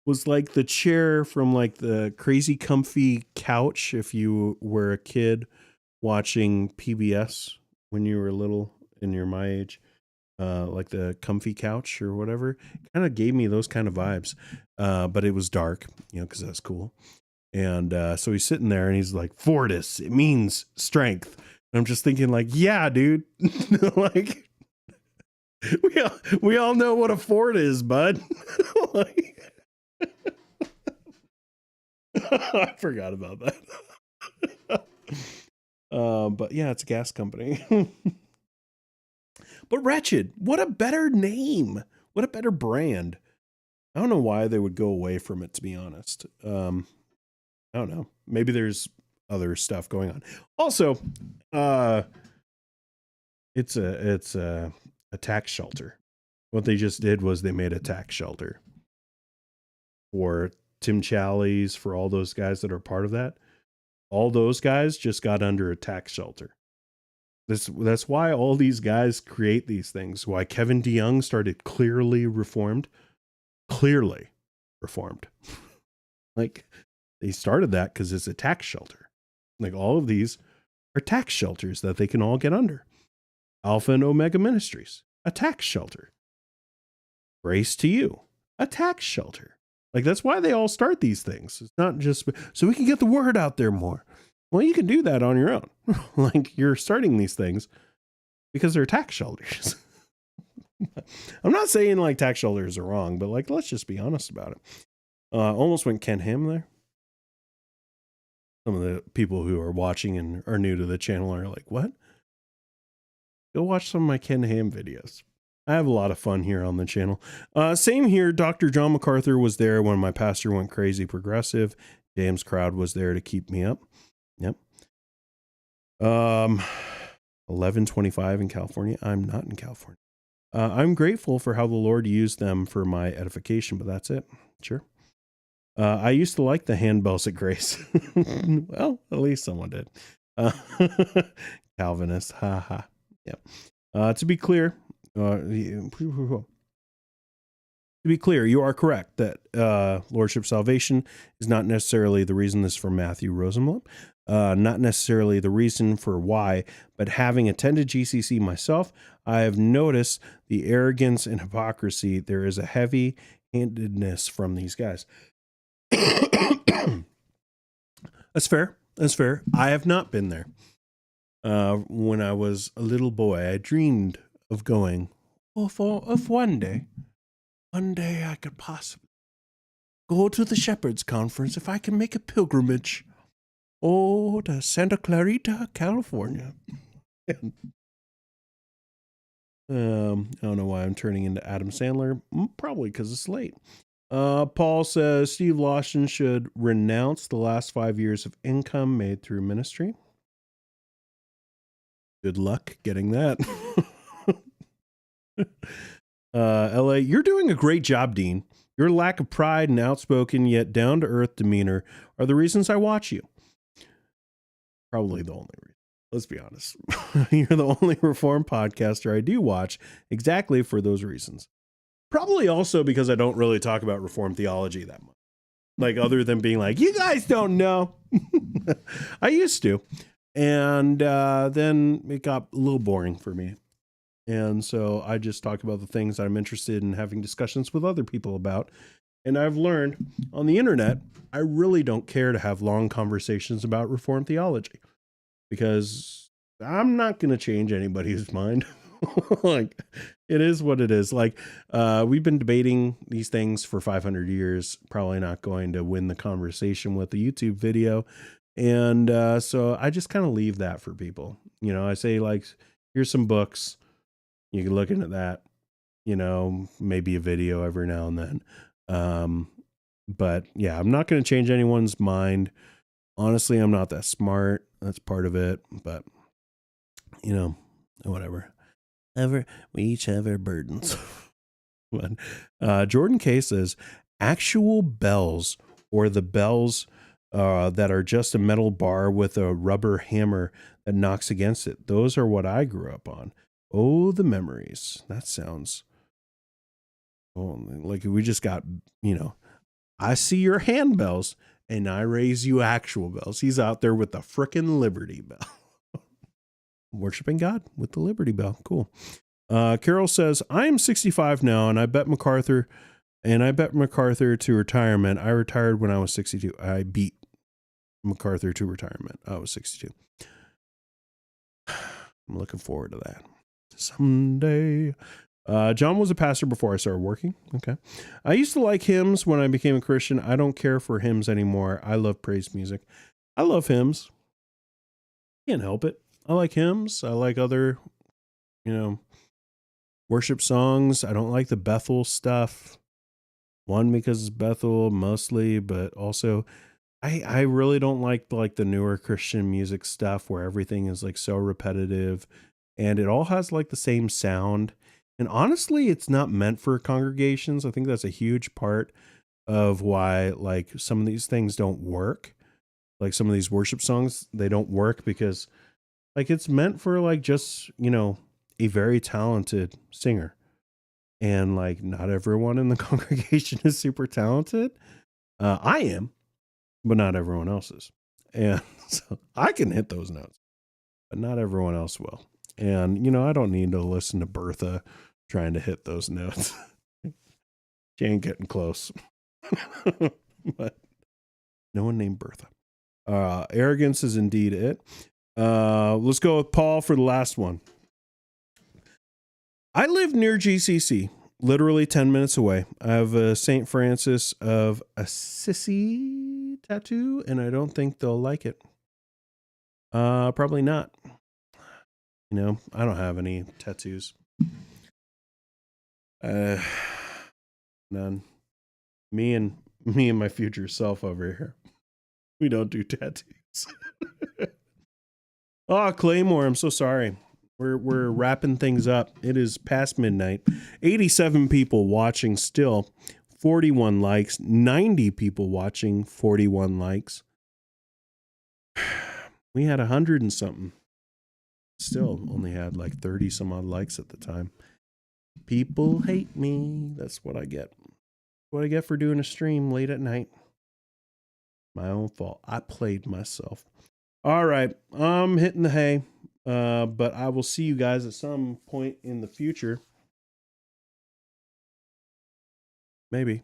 S1: was like the chair from like the Crazy Comfy Couch if you were a kid watching PBS when you were little and you're my age. Like the Comfy Couch or whatever. Kind of gave me those kind of vibes. But it was dark, because that's cool. And so he's sitting there and he's like, Fortis, it means strength. And I'm just thinking, like, yeah, dude. Like, we all know what a Ford is, bud. Like, I forgot about that. But yeah, it's a gas company. But Wretched, what a better name. What a better brand. I don't know why they would go away from it, to be honest. I don't know. Maybe there's other stuff going on. Also, it's a tax shelter. What they just did was they made a tax shelter for Tim Challies, for all those guys that are part of that. All those guys just got under a tax shelter. That's why all these guys create these things. Why Kevin DeYoung started Clearly Reformed. Like, they started that because it's a tax shelter. Like, all of these are tax shelters that they can all get under. Alpha and Omega Ministries, a tax shelter. Grace to You, a tax shelter. Like, that's why they all start these things. It's not just so we can get the word out there more. Well, you can do that on your own. Like, you're starting these things because they're tax shelters. I'm not saying like tax shelters are wrong, but like, let's just be honest about it. Almost went Ken Ham there. Some of the people who are watching and are new to the channel are like, what? Go watch some of my Ken Ham videos. I have a lot of fun here on the channel. Same here. Dr. John MacArthur was there when my pastor went crazy progressive. James Crowd was there to keep me up. Yep. 11:25 in California. I'm not in California. I'm grateful for how the Lord used them for my edification, but that's it. Sure. I used to like the handbells at Grace. Well, at least someone did. Uh, Calvinist. Ha ha. Yeah. To be clear, you are correct that Lordship salvation is not necessarily the reason. This is from Matthew Rosenblum. Not necessarily the reason for why, but having attended GCC myself, I have noticed the arrogance and hypocrisy. There is a heavy-handedness from these guys. That's fair. That's fair. I have not been there. When I was a little boy, I dreamed of going, of one day I could possibly go to the Shepherds Conference if I can make a pilgrimage. Oh, to Santa Clarita, California. I don't know why I'm turning into Adam Sandler. Probably because it's late. Paul says Steve Lawson should renounce the last 5 years of income made through ministry. Good luck getting that. LA, you're doing a great job, Dean. Your lack of pride and outspoken yet down-to-earth demeanor are the reasons I watch you. Probably the only reason. Let's be honest. You're the only Reformed podcaster I do watch exactly for those reasons. Probably also because I don't really talk about Reformed theology that much. Like, other than being like, you guys don't know. I used to. And then it got a little boring for me. And so I just talk about the things that I'm interested in having discussions with other people about. And I've learned on the internet, I really don't care to have long conversations about Reformed theology because I'm not going to change anybody's mind. Like, it is what it is. Like, we've been debating these things for 500 years, probably not going to win the conversation with a YouTube video. And so I just kind of leave that for people. You know, I say, like, here's some books. You can look into that, you know, maybe a video every now and then. But yeah, I'm not going to change anyone's mind. Honestly, I'm not that smart. That's part of it. But, you know, whatever. We each have our burdens. But, Jordan K says, actual bells, or the bells that are just a metal bar with a rubber hammer that knocks against it. Those are what I grew up on. Oh, the memories. That sounds like we just got, you know, I see your handbells and I raise you actual bells. He's out there with the frickin' Liberty Bell. Worshiping God with the Liberty Bell. Cool. Carol says, I am 65 now and I bet MacArthur to retirement. I retired when I was 62. I beat MacArthur to retirement. I was 62. I'm looking forward to that. Someday. John was a pastor before I started working. Okay. I used to like hymns when I became a Christian. I don't care for hymns anymore. I love praise music. I love hymns. Can't help it. I like hymns. I like other, you know, worship songs. I don't like the Bethel stuff. One, because it's Bethel mostly, but also I really don't like the newer Christian music stuff where everything is like so repetitive and it all has like the same sound. And honestly, it's not meant for congregations. I think that's a huge part of why like some of these things don't work. Like some of these worship songs, they don't work because like it's meant for like just, you know, a very talented singer. And like not everyone in the congregation is super talented. I am, but not everyone else is. And so I can hit those notes, but not everyone else will. And, you know, I don't need to listen to Bertha trying to hit those notes. She ain't getting close. But no one named Bertha. Arrogance is indeed it. Let's go with Paul for the last one. I live near GCC, literally 10 minutes away. I have a St. Francis of Assisi tattoo, and I don't think they'll like it. Probably not. You know, I don't have any tattoos. None. Me and my future self over here. We don't do tattoos. Oh, Claymore, I'm so sorry. We're wrapping things up. It is past midnight. 87 people watching still. 41 likes. 90 people watching. 41 likes. We had 100 and something. Still only had like 30 some odd likes at the time. People hate me. That's what I get. What I get for doing a stream late at night. My own fault. I played myself. All right. I'm hitting the hay. But I will see you guys at some point in the future. Maybe.